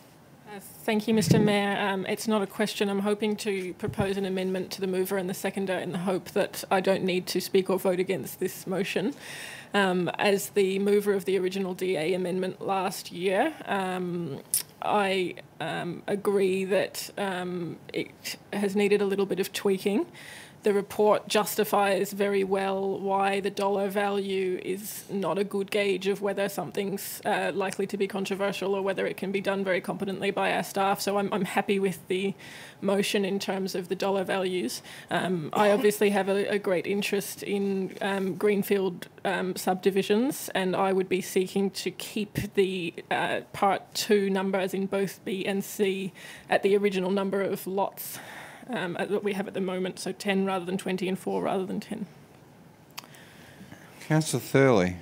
Thank you, Mr Mayor. It's not a question. I'm hoping to propose an amendment to the mover and the seconder in the hope that I don't need to speak or vote against this motion. As the mover of the original DA amendment last year, I agree that it has needed a little bit of tweaking the report justifies very well why the dollar value is not a good gauge of whether something's likely to be controversial or whether it can be done very competently by our staff. So I'm happy with the motion in terms of the dollar values. I obviously have a great interest in greenfield subdivisions, and I would be seeking to keep the Part 2 numbers in both B and C at the original number of lots that we have at the moment, so 10 rather than 20 and 4 rather than 10. Councillor Thurley.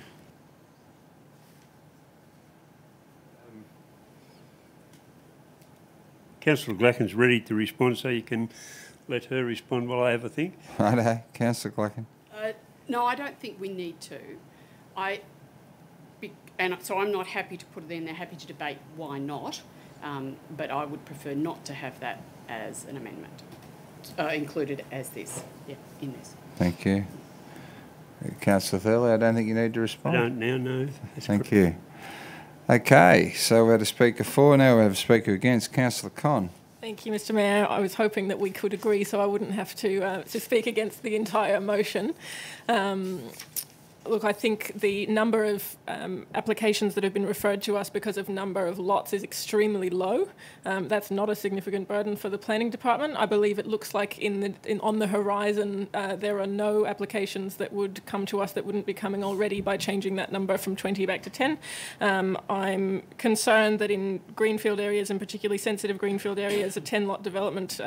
Councillor Glacken's ready to respond, so you can let her respond while I have a think. Righto, Councillor Glacken. No, I don't think we need to. So I'm not happy to put it in there, happy to debate why not, but I would prefer not to have that as an amendment, included as this, in this. Thank you. Councillor Thurley, I don't think you need to respond. I don't now, no. Thank you. Okay, so we had a speaker for, now we have a speaker against. Councillor Conn. Thank you, Mr. Mayor. I was hoping that we could agree so I wouldn't have to speak against the entire motion. Look, I think the number of applications that have been referred to us because of number of lots is extremely low. That's not a significant burden for the planning department. I believe it looks like on the horizon there are no applications that would come to us that wouldn't be coming already by changing that number from 20 back to 10. I'm concerned that in greenfield areas, and particularly sensitive greenfield areas, a 10-lot development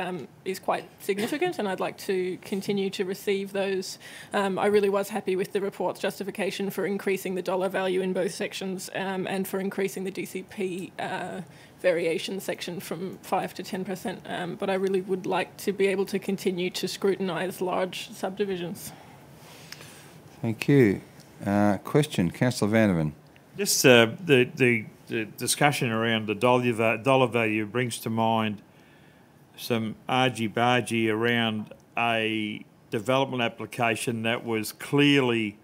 is quite significant, and I'd like to continue to receive those. I really was happy with the report's justification for increasing the dollar value in both sections and for increasing the DCP variation section from 5 to 10%, but I really would like to be able to continue to scrutinise large subdivisions. Thank you. Question, Councillor Vandervan. Just the discussion around the dollar value brings to mind some argy-bargy around a development application that was clearly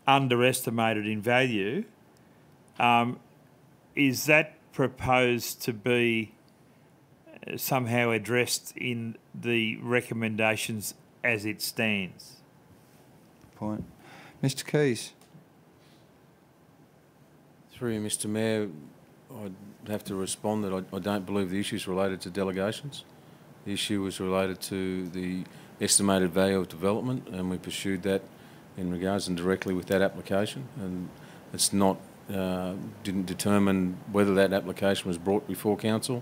underestimated in value. Is that proposed to be somehow addressed in the recommendations as it stands? Point. Mr. Keys. Through you, Mr. Mayor, I'd have to respond that I don't believe the issue is related to delegations. The issue was related to the estimated value of development, and we pursued that in regards and directly with that application, and it's not didn't determine whether that application was brought before council.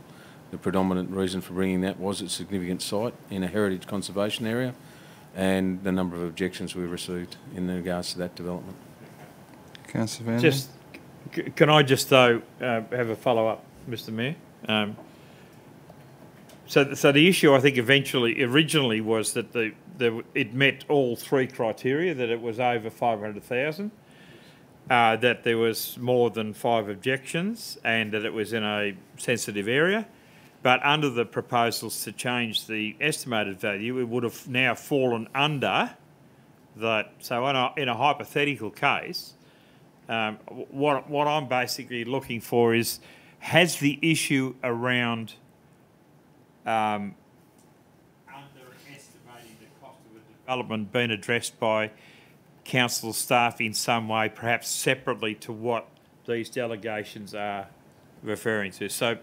The predominant reason for bringing that was its significant site in a heritage conservation area and the number of objections we received in regards to that development. Councillor Vandervan. Can I just though have a follow-up, Mr. Mayor? So the issue I think originally was that it met all three criteria, that it was over 500,000, that there was more than 5 objections, and that it was in a sensitive area. But under the proposals to change the estimated value, it would have now fallen under that. So in a hypothetical case, what I'm basically looking for is, has the issue around underestimating the cost of a development been addressed by council staff in some way, perhaps separately to what these delegations are referring to? So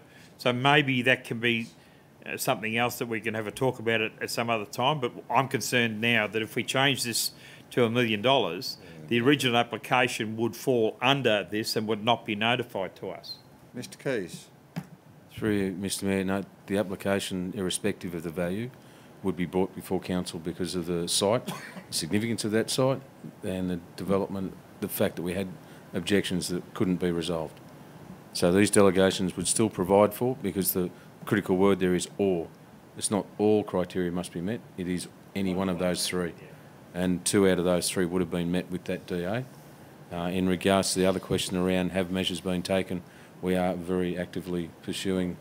maybe that can be something else that we can have a talk about it at some other time, but I'm concerned now that if we change this to $1 million, the original application would fall under this and would not be notified to us. Mr. Keys. Through you, Mr. Mayor, note the application, irrespective of the value, would be brought before council because of the site, the significance of that site, and the development, the fact that we had objections that couldn't be resolved. So these delegations would still provide for, because the critical word there is or. It's not all criteria must be met, it is any one of those 3. And 2 out of those 3 would have been met with that DA. In regards to the other question around have measures been taken, we are very actively pursuing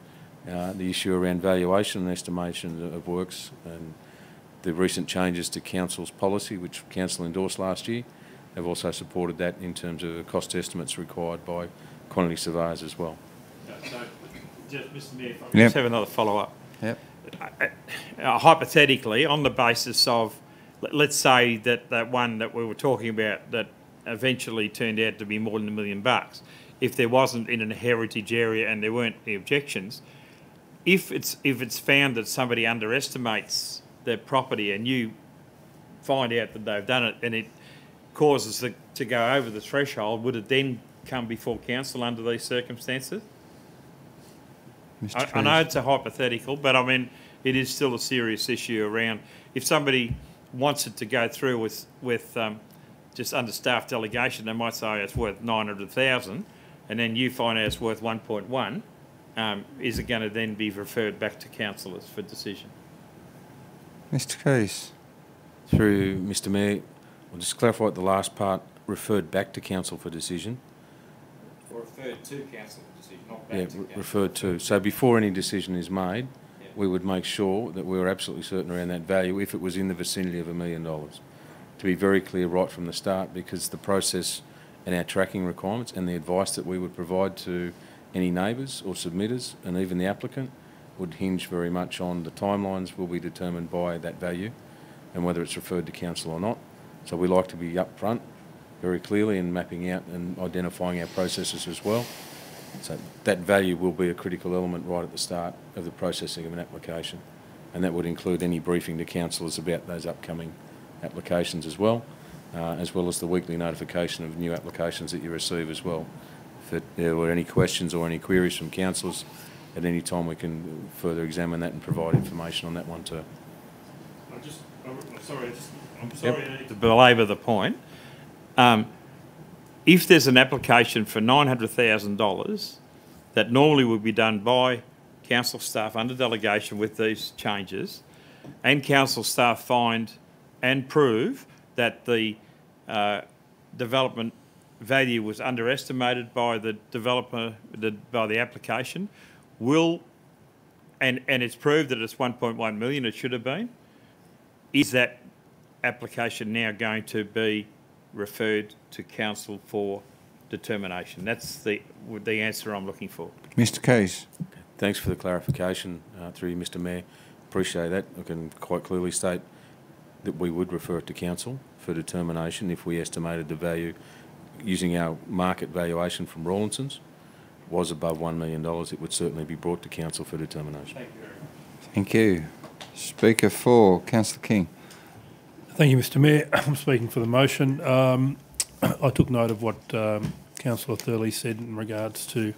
the issue around valuation and estimation of works, and the recent changes to council's policy, which council endorsed last year, have also supported that in terms of cost estimates required by quantity surveyors as well. So, just, Mr. Mayor, if I just have another follow-up. Yep. Hypothetically, on the basis of let's say that that one that we were talking about that eventually turned out to be more than $1 million. If there wasn't in a heritage area and there weren't any objections, if it's found that somebody underestimates their property and you find out that they've done it and it causes it to go over the threshold, would it then come before council under these circumstances? I know it's a hypothetical, but I mean, it is still a serious issue around if somebody wants it to go through with just understaffed delegation, they might say it's worth 900,000, and then you find out it's worth 1.1. Is it going to then be referred back to councillors for decision? Mr. Keys. Through Mr Mayor, I'll just clarify the last part, referred back to council for decision. Or referred to council for decision, not back to council. Referred to. So before any decision is made, we would make sure that we were absolutely certain around that value if it was in the vicinity of $1 million. To be very clear right from the start, because the process and our tracking requirements and the advice that we would provide to any neighbours or submitters and even the applicant would hinge very much on the timelines will be determined by that value and whether it's referred to council or not. So we like to be upfront very clearly in mapping out and identifying our processes as well. So that value will be a critical element right at the start of the processing of an application, and that would include any briefing to councillors about those upcoming applications as well as the weekly notification of new applications that you receive as well. If there were any questions or any queries from councillors, at any time we can further examine that and provide information on that one too. I'm sorry I need to belabour the point. If there's an application for $900,000 that normally would be done by council staff under delegation with these changes, and council staff find and prove that the development value was underestimated by the developer, by the application, and it's proved that it's 1.1 million, it should have been, is that application now going to be referred to council for determination? That's the answer I'm looking for. Mr. Keys. Okay. Thanks for the clarification through you, Mr Mayor. Appreciate that. I can quite clearly state that we would refer it to council for determination if we estimated the value using our market valuation from Rawlinson's was above $1 million. It would certainly be brought to council for determination. Thank you very much. Thank you. Speaker 4, Councillor King. Thank you, Mr Mayor. I'm speaking for the motion. I took note of what Councillor Thurley said in regards to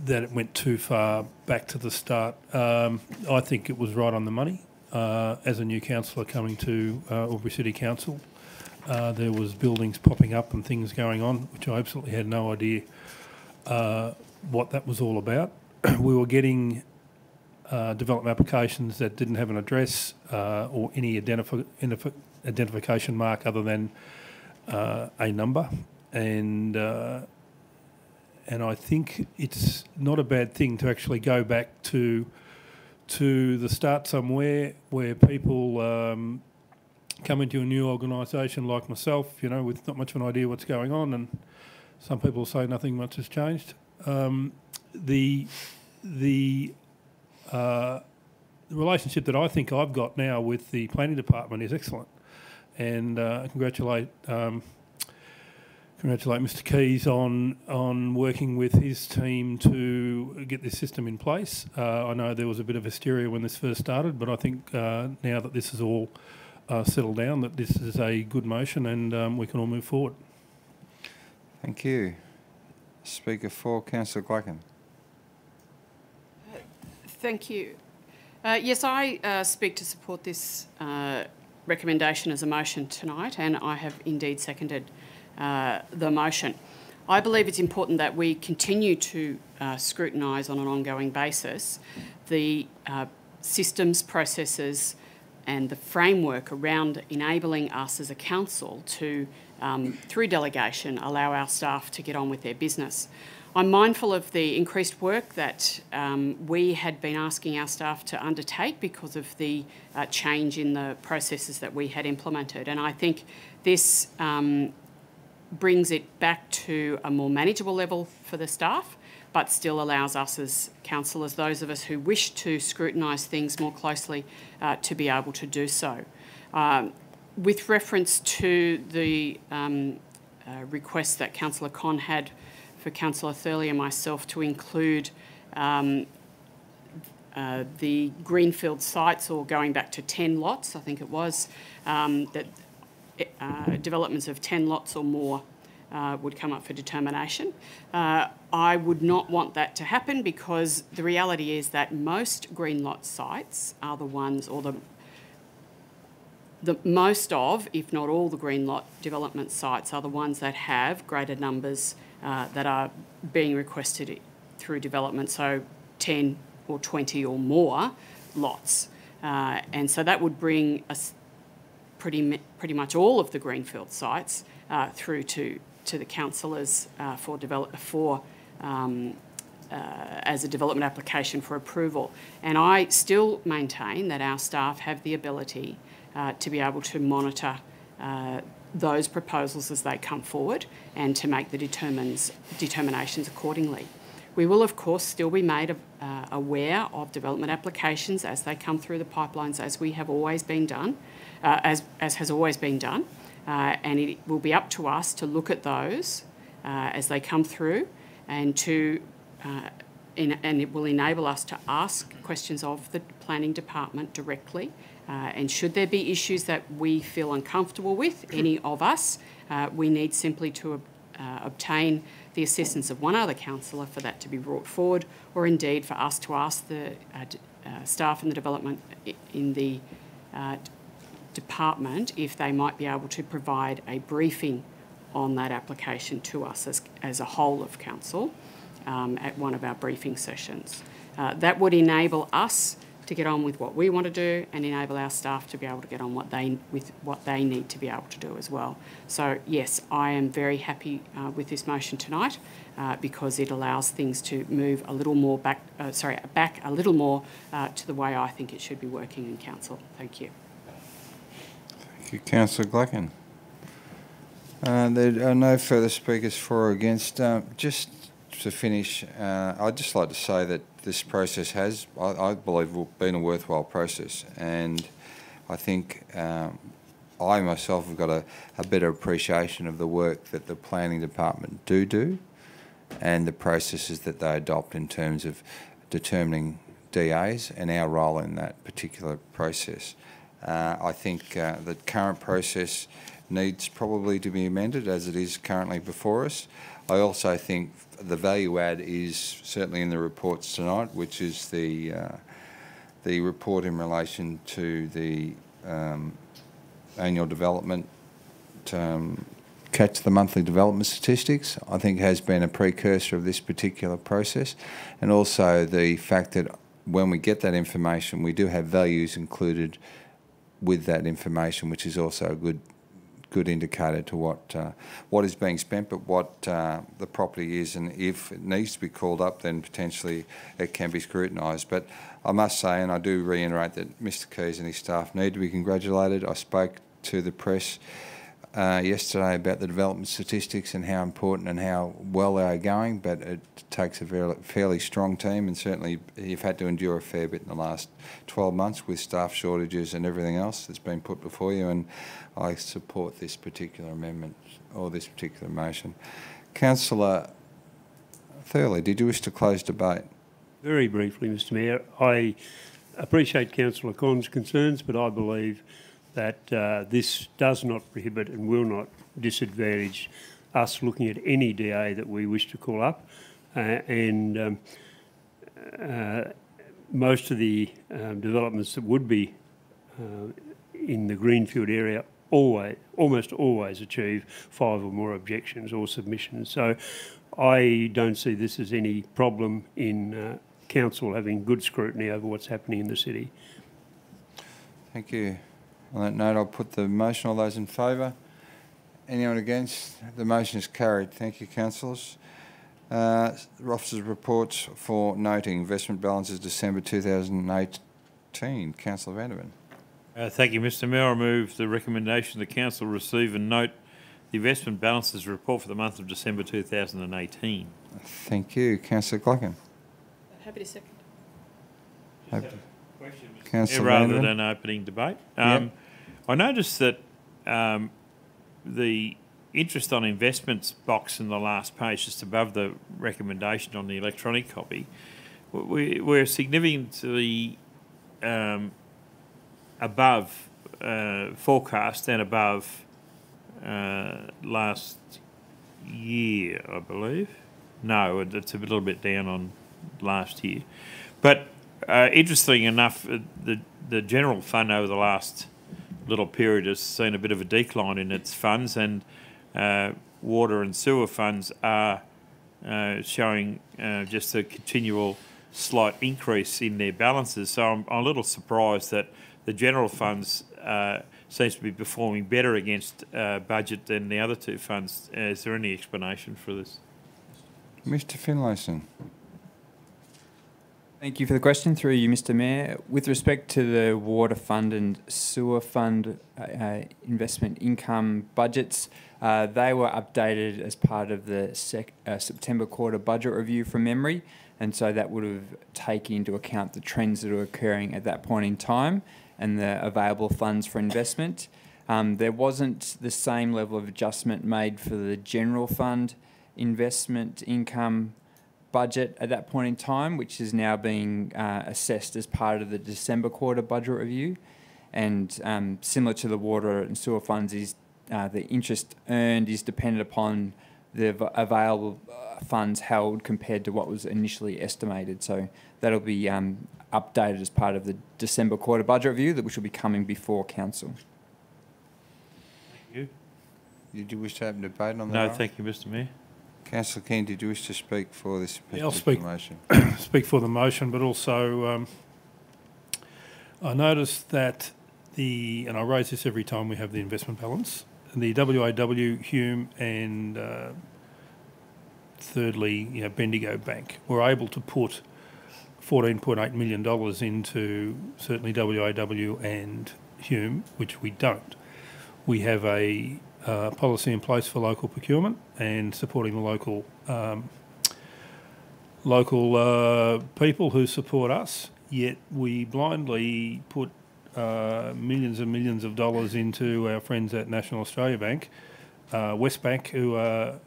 that it went too far back to the start. I think it was right on the money. As a new councillor coming to AlburyCity Council, there was buildings popping up and things going on, which I absolutely had no idea what that was all about. We were getting development applications that didn't have an address or any identification mark other than a number, and I think it's not a bad thing to actually go back to the start somewhere where people come into a new organisation like myself, you know, with not much of an idea what's going on, and some people say nothing much has changed. The relationship that I think I've got now with the planning department is excellent, and congratulate Mr Keys on working with his team to get this system in place. I know there was a bit of hysteria when this first started, but I think now that this is all settled down, that this is a good motion and we can all move forward. Thank you. Speaker 4, Councillor Glacken. Thank you. Yes, I speak to support this recommendation as a motion tonight, and I have indeed seconded the motion. I believe it's important that we continue to scrutinise on an ongoing basis the systems, processes and the framework around enabling us as a council to, through delegation, allow our staff to get on with their business. I'm mindful of the increased work that we had been asking our staff to undertake because of the change in the processes that we had implemented, and I think this brings it back to a more manageable level for the staff. but still allows us as councillors, those of us who wish to scrutinise things more closely, to be able to do so. With reference to the request that Councillor Conn had for Councillor Thurley and myself to include the greenfield sites, or going back to 10 lots, I think it was, that developments of 10 lots or more would come up for determination. I would not want that to happen, because the reality is that most green lot sites are the ones, or the most of, if not all, the green lot development sites are the ones that have greater numbers that are being requested through development, so 10 or 20 or more lots. And so that would bring us pretty much all of the greenfield sites through to the councillors as a development application for approval. And I still maintain that our staff have the ability to be able to monitor those proposals as they come forward and to make the determinations accordingly. We will, of course, still be made aware of development applications as they come through the pipelines, as we have always been done, as has always been done, and it will be up to us to look at those as they come through, and and it will enable us to ask questions of the planning department directly. And should there be issues that we feel uncomfortable with, any of us, we need simply to obtain the assistance of one other councillor for that to be brought forward, or indeed for us to ask the staff in the development in the department if they might be able to provide a briefing on that application to us as a whole of council at one of our briefing sessions. That would enable us to get on with what we want to do, and enable our staff to be able to get on with what they need to be able to do as well. So yes, I am very happy with this motion tonight because it allows things to move a little more back a little more to the way I think it should be working in council. Thank you. Thank you, Councillor Glacken. There are no further speakers for or against. Just to finish, I'd just like to say that this process has, I believe, been a worthwhile process, and I think I myself have got a better appreciation of the work that the planning department do and the processes that they adopt in terms of determining DAs and our role in that particular process. I think the current process needs probably to be amended as it is currently before us. I also think the value add is certainly in the reports tonight, which is the report in relation to the annual development, catch the monthly development statistics, I think has been a precursor of this particular process, and also the fact that when we get that information, we do have values included with that information, which is also a good indicator to what is being spent, but what the property is, and if it needs to be called up, then potentially it can be scrutinised. But I must say, and I do reiterate, that Mr Keys and his staff need to be congratulated. I spoke to the press yesterday about the development statistics and how important and how well they are going, but it takes a fairly strong team, and certainly you've had to endure a fair bit in the last 12 months with staff shortages and everything else that's been put before you, and I support this particular amendment or this particular motion. Councillor Thurley, did you wish to close debate? Very briefly, Mr Mayor. I appreciate Councillor Conn's concerns, but I believe that this does not prohibit and will not disadvantage us looking at any DA that we wish to call up. Most of the developments that would be in the greenfield area almost always achieve 5 or more objections or submissions. So I don't see this as any problem in council having good scrutiny over what's happening in the city. Thank you. On that note, I'll put the motion. All those in favour? Anyone against? The motion is carried. Thank you, councillors. Officers' reports for noting investment balances December 2018. Councillor Vanderman. Thank you, Mr Mayor. I move the recommendation the council receive and note the investment balances report for the month of December 2018. Thank you. Councillor Glocken. Happy to second. Councillor Rather Vanderman. than opening debate. Yep. I noticed that the interest on investments box in the last page, just above the recommendation on the electronic copy, we're significantly above forecast and above last year, I believe. No, it's a little bit down on last year. But interestingly enough, the general fund over the last little period has seen a bit of a decline in its funds, and water and sewer funds are showing just a continual slight increase in their balances. So I'm a little surprised that the general funds seems to be performing better against budget than the other two funds. Is there any explanation for this? Mr. Finlayson. Thank you for the question. Through you, Mr. Mayor. With respect to the water fund and sewer fund investment income budgets, they were updated as part of the September quarter budget review from memory, and so that would have taken into account the trends that are occurring at that point in time and the available funds for investment. There wasn't the same level of adjustment made for the general fund investment income budget at that point in time, which is now being assessed as part of the December quarter budget review. And similar to the water and sewer funds, is the interest earned is dependent upon the available funds held compared to what was initially estimated. So that'll be updated as part of the December quarter budget review, which will be coming before council. Thank you. Did you wish to open debate on that? No, item? thank you, Mr. Mayor. Councillor King, did you wish to speak for this Yeah, I'll motion? speak for the motion, but also I noticed that and I raise this every time we have the investment balance, the WAW, Hume and thirdly, Bendigo Bank were able to put $14.8 million into certainly WAW and Hume, which we don't. We have a policy in place for local procurement and supporting the local people who support us, yet we blindly put millions and millions of dollars into our friends at National Australia Bank, Westpac, who are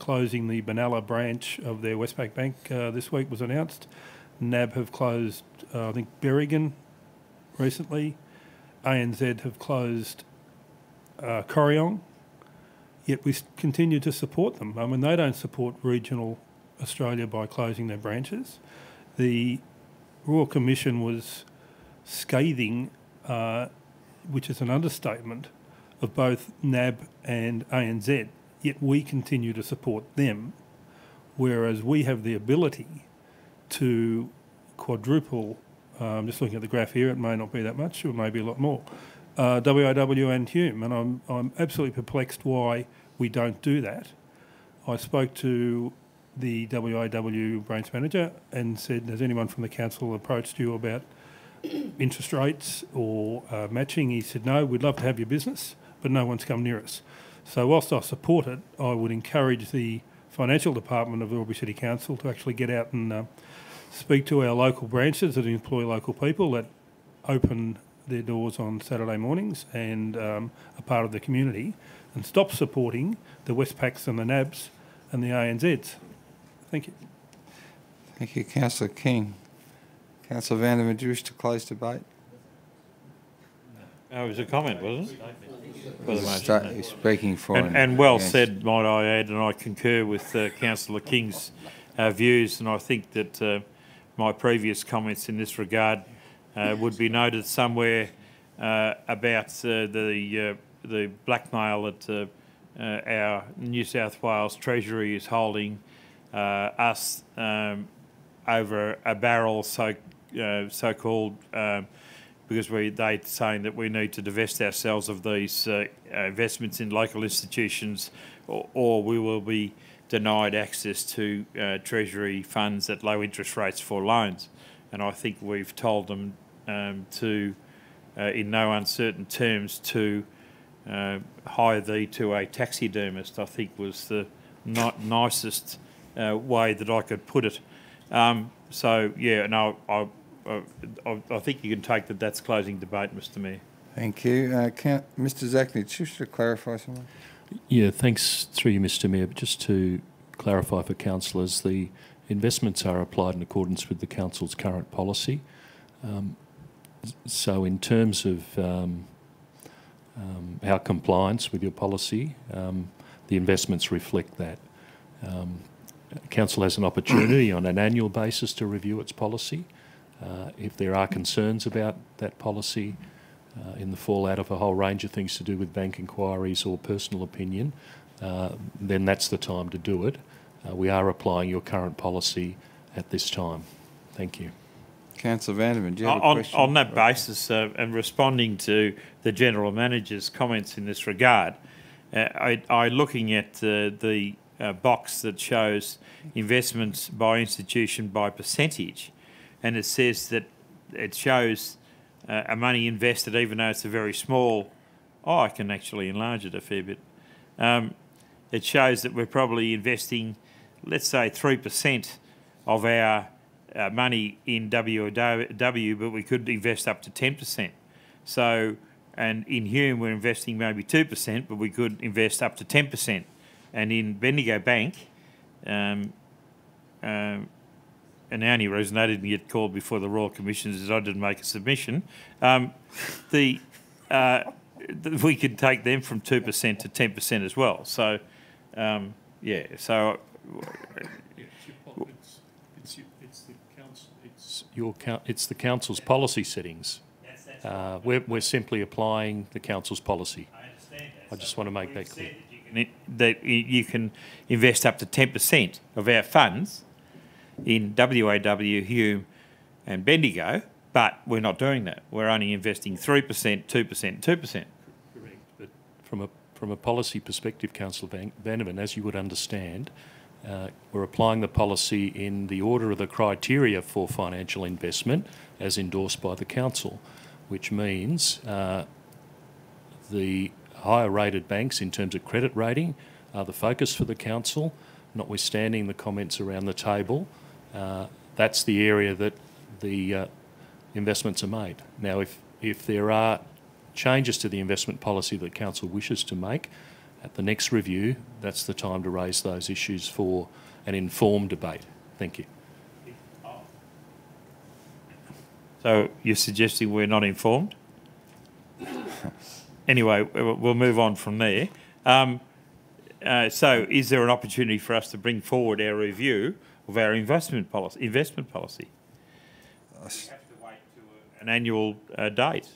closing the Benalla branch of their Westpac Bank this week was announced. NAB have closed, I think, Berrigan recently. ANZ have closed Corryong, yet we continue to support them. I mean, they don't support regional Australia by closing their branches. The Royal Commission was scathing, which is an understatement, of both NAB and ANZ, yet we continue to support them, whereas we have the ability to quadruple, just looking at the graph here, it may not be that much, or maybe a lot more, WAW and Hume, and I'm absolutely perplexed why we don't do that. I spoke to the WAW branch manager and said, has anyone from the council approached you about interest rates or matching? He said, no, we'd love to have your business, but no one's come near us. So whilst I support it, I would encourage the financial department of the AlburyCity Council to actually get out and speak to our local branches that employ local people, that open their doors on Saturday mornings and are part of the community, and stop supporting the Westpacs and the NABs and the ANZs. Thank you. Thank you, Councillor King. Councillor Vanderman, do you wish to close debate? It was a comment, wasn't it? For the motion. He's speaking for and well said, might I add, and I concur with Councillor King's views, and I think that my previous comments in this regard would be noted somewhere about the blackmail that our New South Wales Treasury is holding us over a barrel, so-called, because they're saying that we need to divest ourselves of these investments in local institutions, or we will be denied access to Treasury funds at low interest rates for loans. And I think we've told them to, in no uncertain terms, to hire thee to a taxidermist, I think was the nicest way that I could put it. So, yeah, no, I think you can take that that's closing debate, Mr Mayor. Thank you. Mr Zachney, just to clarify something. Yeah, thanks through you, Mr Mayor. But just to clarify for councillors, the investments are applied in accordance with the council's current policy. So in terms of our compliance with your policy, the investments reflect that. Council has an opportunity on an annual basis to review its policy. If there are concerns about that policy in the fallout of a whole range of things to do with bank inquiries or personal opinion, then that's the time to do it. We are applying your current policy at this time. Thank you. Councillor Vanderman, do you have a question? On that basis, and responding to the General Manager's comments in this regard, looking at the box that shows investments by institution by percentage, and it says that it shows money invested even though it's a very small... Oh, I can actually enlarge it a fair bit. It shows that we're probably investing, let's say, 3% of our money in WOW, but we could invest up to 10%. So, and in Hume we're investing maybe 2%, but we could invest up to 10%. And in Bendigo Bank, and the only reason I didn't get called before the Royal Commission is I didn't make a submission, we could take them from 2% to 10% as well. So, yeah, so... It's the council's policy settings. We're simply applying the council's policy. I understand that. I just want to make that clear. That you can invest up to 10% of our funds in WAW, Hume and Bendigo, but we're not doing that. We're only investing 3%, 2% and 2%. Correct. But from a policy perspective, Councillor Vanderman, as you would understand, we're applying the policy in the order of the criteria for financial investment as endorsed by the council, which means the higher rated banks in terms of credit rating are the focus for the council, notwithstanding the comments around the table. That's the area that the investments are made. Now, if there are changes to the investment policy that council wishes to make, at the next review, that's the time to raise those issues for an informed debate. Thank you. So you're suggesting we're not informed? Anyway, we'll move on from there. So is there an opportunity for us to bring forward our review of our investment policy? We have to wait to an annual date.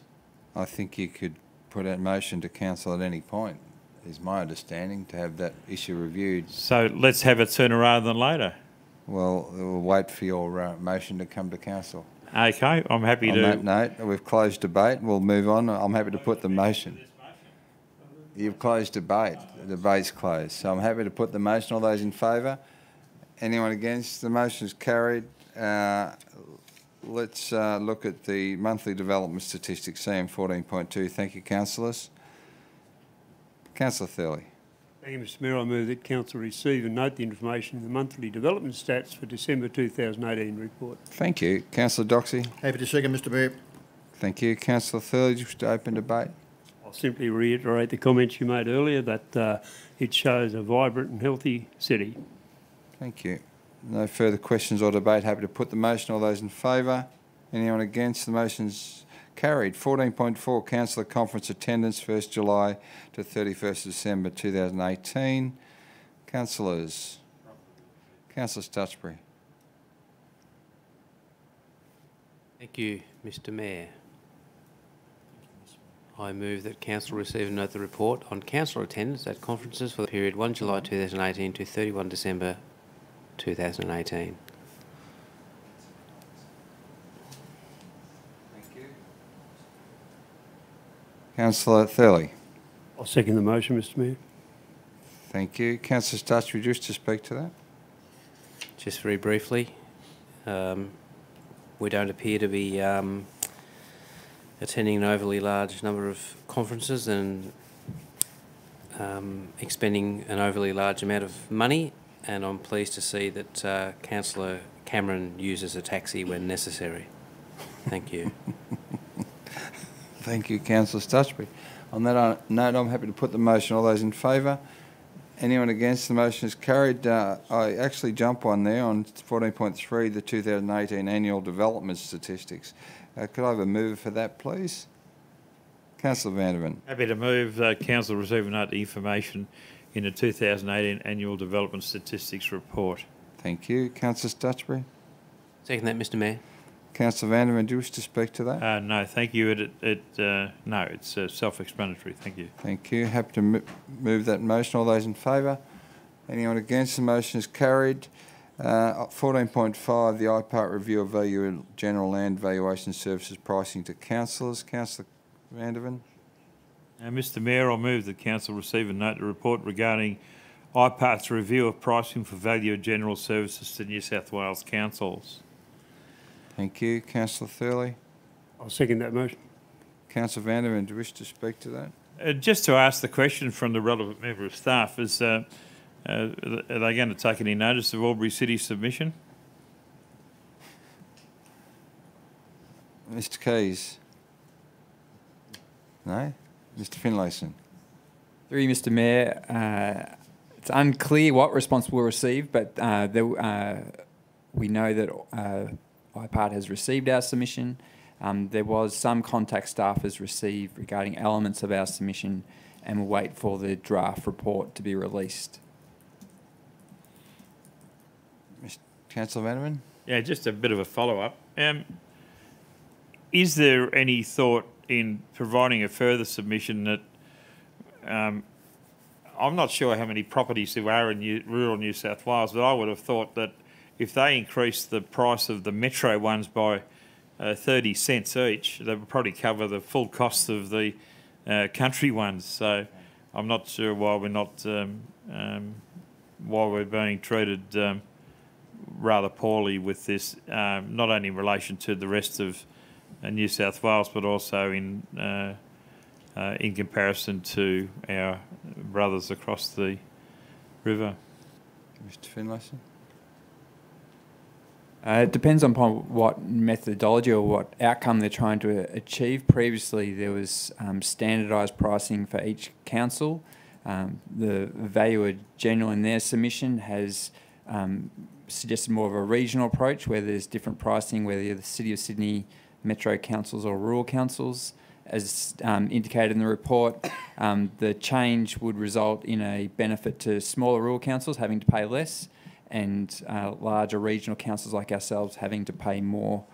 I think you could put a motion to council at any point, is my understanding, to have that issue reviewed. So let's have it sooner rather than later. Well, we'll wait for your motion to come to council. Okay, I'm happy to... On that note, we've closed debate. We'll move on. I'm happy to put the motion. You've closed debate. The debate's closed. So I'm happy to put the motion. All those in favour? Anyone against? The motion is carried. Let's look at the monthly development statistics, CM 14.2. Thank you, councillors. Councillor Thurley. Thank you, Mr Mayor. I move that council receive and note the information in the monthly development stats for December 2018 report. Thank you. Councillor Doxey. Happy to second, Mr Mayor. Thank you. Councillor Thurley, just to open debate. I'll simply reiterate the comments you made earlier that it shows a vibrant and healthy city. Thank you. No further questions or debate. Happy to put the motion. All those in favour? Anyone against? The motion's carried. 14.4, councillor conference attendance, 1st July to 31st December 2018. Councillors. Councillor Stutchbury. Thank you, Mr Mayor. I move that council receive and note the report on councillor attendance at conferences for the period 1 July 2018 to 31 December 2018. Thank you. Councillor Thurley. I'll second the motion, Mr Mayor. Thank you. Councillor Stutch, would you wish to speak to that? Just very briefly, we don't appear to be attending an overly large number of conferences, and expending an overly large amount of money, and I'm pleased to see that Councillor Cameron uses a taxi when necessary. Thank you. Thank you, Councillor Stutchbury. On that note, I'm happy to put the motion. All those in favour? Anyone against? The motion is carried. I actually jump on there on 14.3, the 2018 Annual Development Statistics. Could I have a mover for that, please? Councillor Vandervan. Happy to move council receive and note the information in the 2018 Annual Development Statistics Report. Thank you. Councillor Stutchbury. Second that, Mr Mayor. Councillor Vandervan, do you wish to speak to that? No, thank you. No, it's self-explanatory. Thank you. Thank you. Happy to move that motion. All those in favour? Anyone against? The motion is carried. 14.5, the IPART review of value in general land valuation services pricing to councillors. Councillor Vandervan. Mr Mayor, I'll move that council receive and note the report regarding IPART's review of pricing for value of general services to New South Wales councils. Thank you. Councillor Thurley. I'll second that motion. Councillor Vandervan, do you wish to speak to that? Just to ask the question from the relevant member of staff, is are they going to take any notice of AlburyCity's submission? Mr Keys. No? Mr Finlayson. Through you, Mr Mayor, it's unclear what response we'll receive, but we know that IPART has received our submission. There was some contact staff has received regarding elements of our submission, and we'll wait for the draft report to be released. Councillor Vandervan? Yeah, just a bit of a follow-up. Is there any thought in providing a further submission that I'm not sure how many properties there are in rural New South Wales, but I would have thought that if they increased the price of the metro ones by 30 cents each, they would probably cover the full cost of the country ones. So I'm not sure why we're not why we're being treated rather poorly with this, not only in relation to the rest of New South Wales, but also in comparison to our brothers across the river. Mr Finlayson? It depends upon what methodology or what outcome they're trying to achieve. Previously, there was standardised pricing for each council. The valuer general in their submission has suggested more of a regional approach where there's different pricing, whether you're the City of Sydney, metro councils or rural councils. As indicated in the report, the change would result in a benefit to smaller rural councils having to pay less, and larger regional councils like ourselves having to pay more.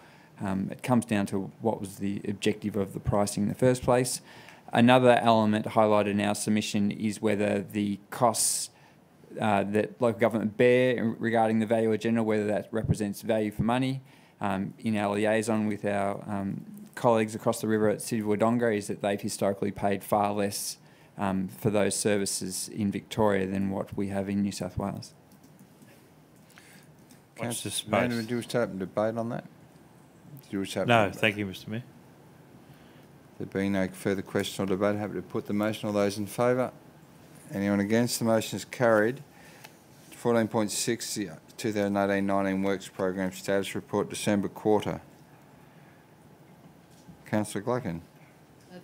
It comes down to what was the objective of the pricing in the first place. Another element highlighted in our submission is whether the costs that local government bear regarding the valuer general, whether that represents value for money. In our liaison with our colleagues across the river at City of Wodonga, is that they've historically paid far less for those services in Victoria than what we have in New South Wales. Councillor Maynard, do you wish to open debate on that? No, thank you, Mr Mayor. There being no further question or debate, happy to put the motion. All those in favour? Anyone against? The motion is carried. 14.6, the 2018-19 Works Program Status Report, December quarter. Councillor Gluckin.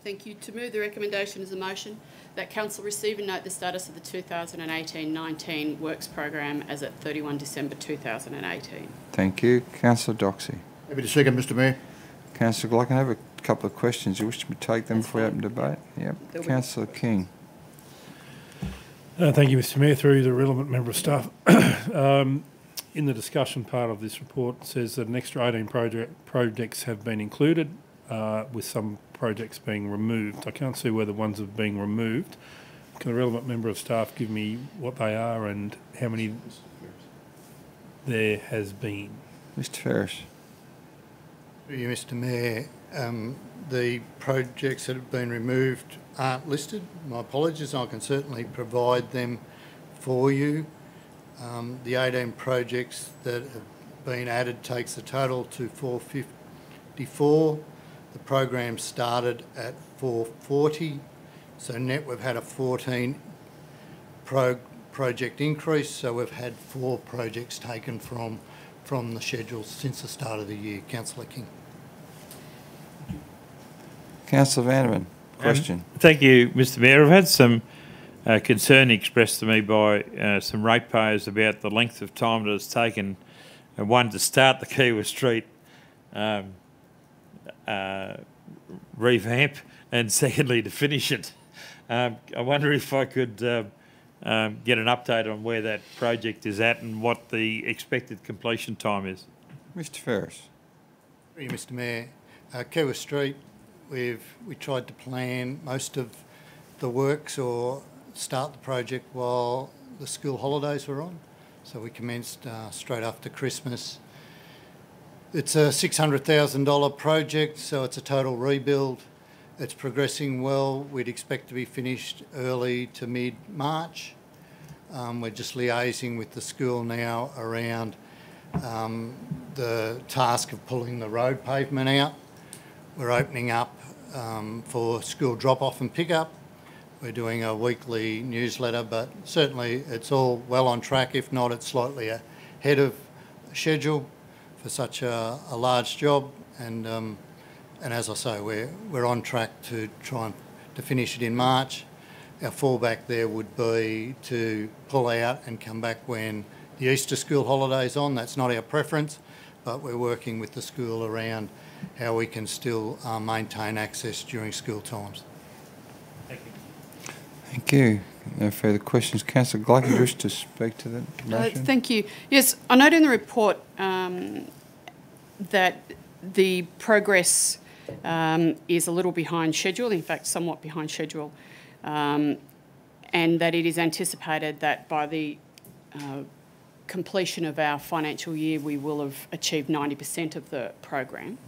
Thank you. To move the recommendation as a motion that Council receive and note the status of the 2018-19 Works Program as at 31 December 2018. Thank you. Councillor Doxey. Happy to second, Mr Mayor. Councillor Gluckin, I have a couple of questions. You wish to take them before we open debate? Yep. Councillor King. Thank you, Mr Mayor. Through the relevant member of staff. In the discussion part of this report, it says that an extra 18 projects have been included, with some projects being removed. I can't see where the ones have been removed. Can the relevant member of staff give me what they are and how many there has been? Mr Ferris. Through you, Mr Mayor, the projects that have been removed aren't listed. My apologies, I can certainly provide them for you. The 18 projects that have been added takes the total to 454. The program started at 440, so net we've had a 14 project increase, so we've had 4 projects taken from the schedule since the start of the year. Councillor King. Councillor Vanderman, question. Thank you, Mr Mayor. I've had some concern expressed to me by some ratepayers about the length of time it has taken, one, to start the Kiwa Street revamp, and secondly, to finish it. I wonder if I could get an update on where that project is at and what the expected completion time is. Mr Ferris. Thank you, Mr Mayor. Kiwa Street, we tried to plan most of the works or start the project while the school holidays were on. So we commenced straight after Christmas. It's a $600,000 project, so it's a total rebuild. It's progressing well. We'd expect to be finished early to mid-March. We're just liaising with the school now around the task of pulling the road pavement out. We're opening up for school drop-off and pick-up. We're doing a weekly newsletter, but certainly it's all well on track. If not, it's slightly ahead of schedule for such a large job. And as I say, we're on track to try to finish it in March. Our fallback there would be to pull out and come back when the Easter school holiday's on. That's not our preference, but we're working with the school around how we can still maintain access during school times. Thank you. Thank you. No further questions. Councillor Gleick, do you wish to speak to the motion? Thank you. Yes, I note in the report that the progress is a little behind schedule, in fact, somewhat behind schedule, and that it is anticipated that by the completion of our financial year, we will have achieved 90% of the program.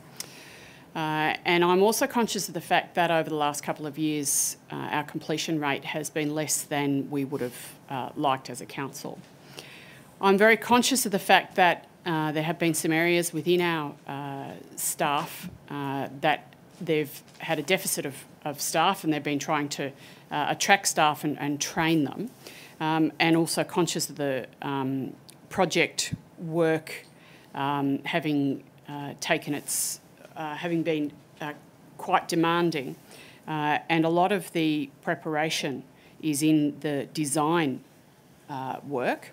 And I'm also conscious of the fact that over the last couple of years, our completion rate has been less than we would have liked as a council. I'm very conscious of the fact that there have been some areas within our staff that they've had a deficit of staff, and they've been trying to attract staff and train them, and also conscious of the project work having been quite demanding, and a lot of the preparation is in the design work.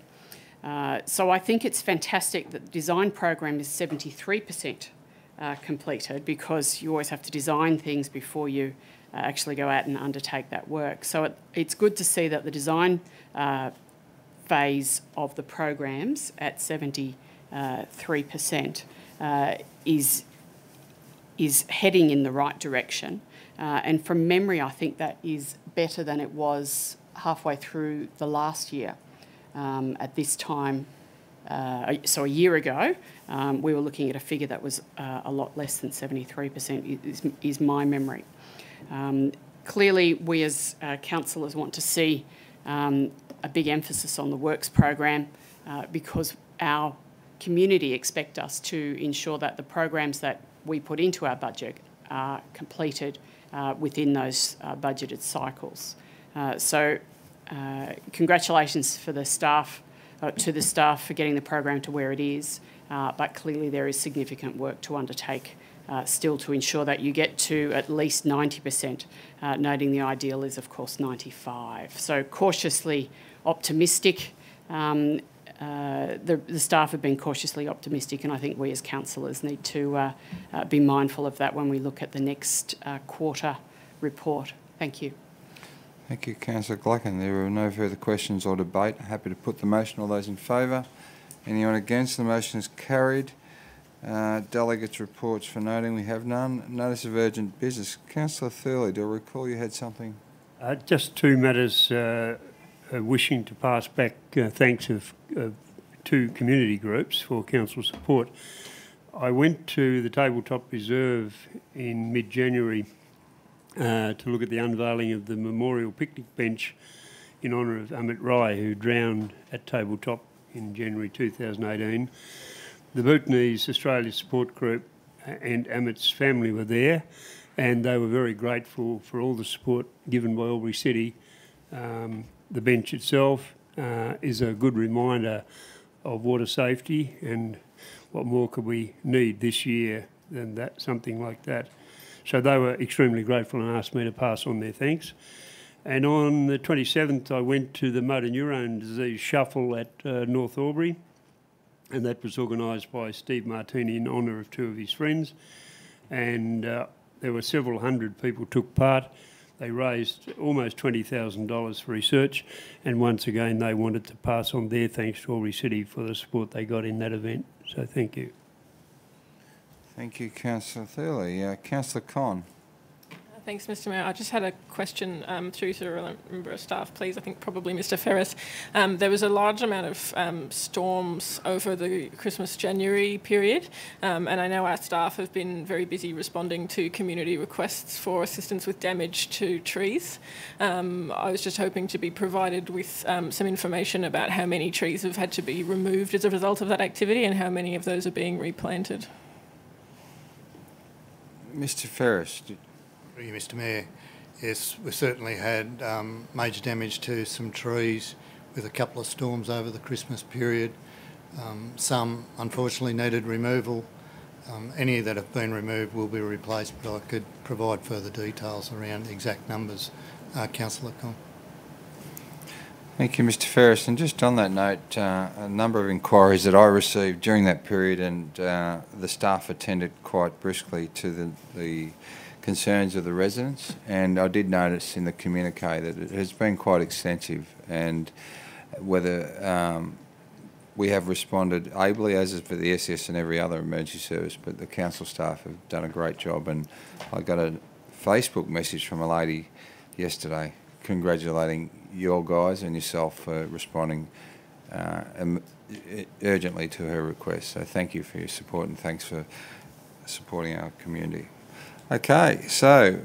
So I think it's fantastic that the design program is 73% completed, because you always have to design things before you actually go out and undertake that work. So it's good to see that the design phase of the programs at 73% is heading in the right direction. And from memory, I think that is better than it was halfway through the last year. At this time, so a year ago, we were looking at a figure that was a lot less than 73%, is my memory. Clearly, we as councillors want to see a big emphasis on the works program, because our community expect us to ensure that the programs that we put into our budget are completed within those budgeted cycles. So congratulations for the staff, to the staff for getting the program to where it is, but clearly there is significant work to undertake still to ensure that you get to at least 90%, noting the ideal is, of course, 95%. So cautiously optimistic. The staff have been cautiously optimistic, and I think we as councillors need to be mindful of that when we look at the next quarter report. Thank you. Thank you, Councillor Gleick. There are no further questions or debate. Happy to put the motion. All those in favour? Anyone against? The motion is carried. Delegates' reports for noting. We have none. Notice of urgent business. Councillor Thurley, do I recall you had something? Just 2 matters wishing to pass back thanks of 2 community groups for council support. I went to the Tabletop Reserve in mid-January to look at the unveiling of the memorial picnic bench in honour of Amit Rai, who drowned at Tabletop in January 2018. The Bhutanese Australia Support Group and Amit's family were there, and they were very grateful for all the support given by AlburyCity the bench itself is a good reminder of water safety, and what more could we need this year than that, something like that. So they were extremely grateful and asked me to pass on their thanks. And on the 27th, I went to the motor neurone disease shuffle at North Albury, and that was organised by Steve Martini in honour of two of his friends. And there were several hundred people took part. They raised almost $20,000 for research, and once again they wanted to pass on their thanks to AlburyCity for the support they got in that event. So thank you. Thank you, Councillor Thurley. Councillor Conn. Thanks, Mr Mayor. I just had a question through to a member of staff, please. I think probably Mr Ferris. There was a large amount of storms over the Christmas-January period, and I know our staff have been very busy responding to community requests for assistance with damage to trees. I was just hoping to be provided with some information about how many trees have had to be removed as a result of that activity and how many of those are being replanted. Mr Ferris. Mr Mayor, yes, we certainly had major damage to some trees with a couple of storms over the Christmas period. Some unfortunately needed removal. Any that have been removed will be replaced, but I could provide further details around the exact numbers. Councillor Conn. Thank you, Mr Ferris. And just on that note, a number of inquiries that I received during that period, and the staff attended quite briskly to the concerns of the residents, and I did notice in the communique that it has been quite extensive, and whether we have responded ably, as is for the SS and every other emergency service, but the council staff have done a great job. And I got a Facebook message from a lady yesterday congratulating your guys and yourself for responding urgently to her request. So thank you for your support, and thanks for supporting our community. Okay, so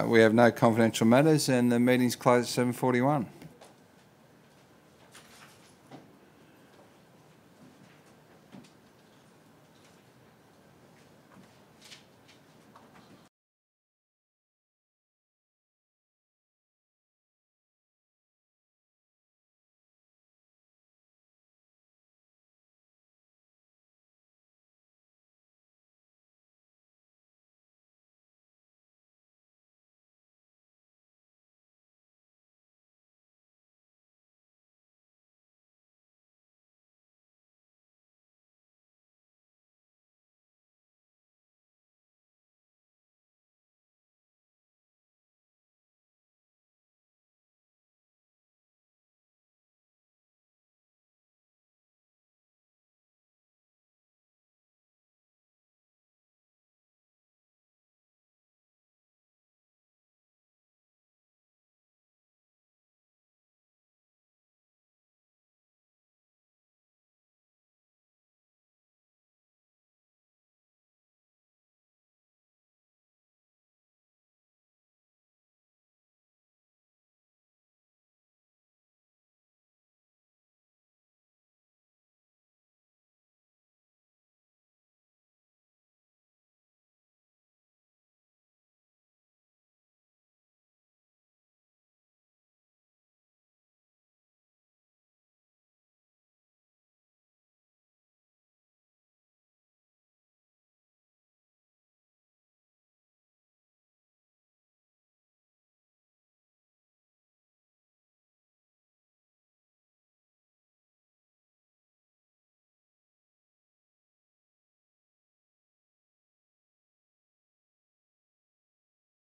we have no confidential matters, and the meeting's closed at 7:41.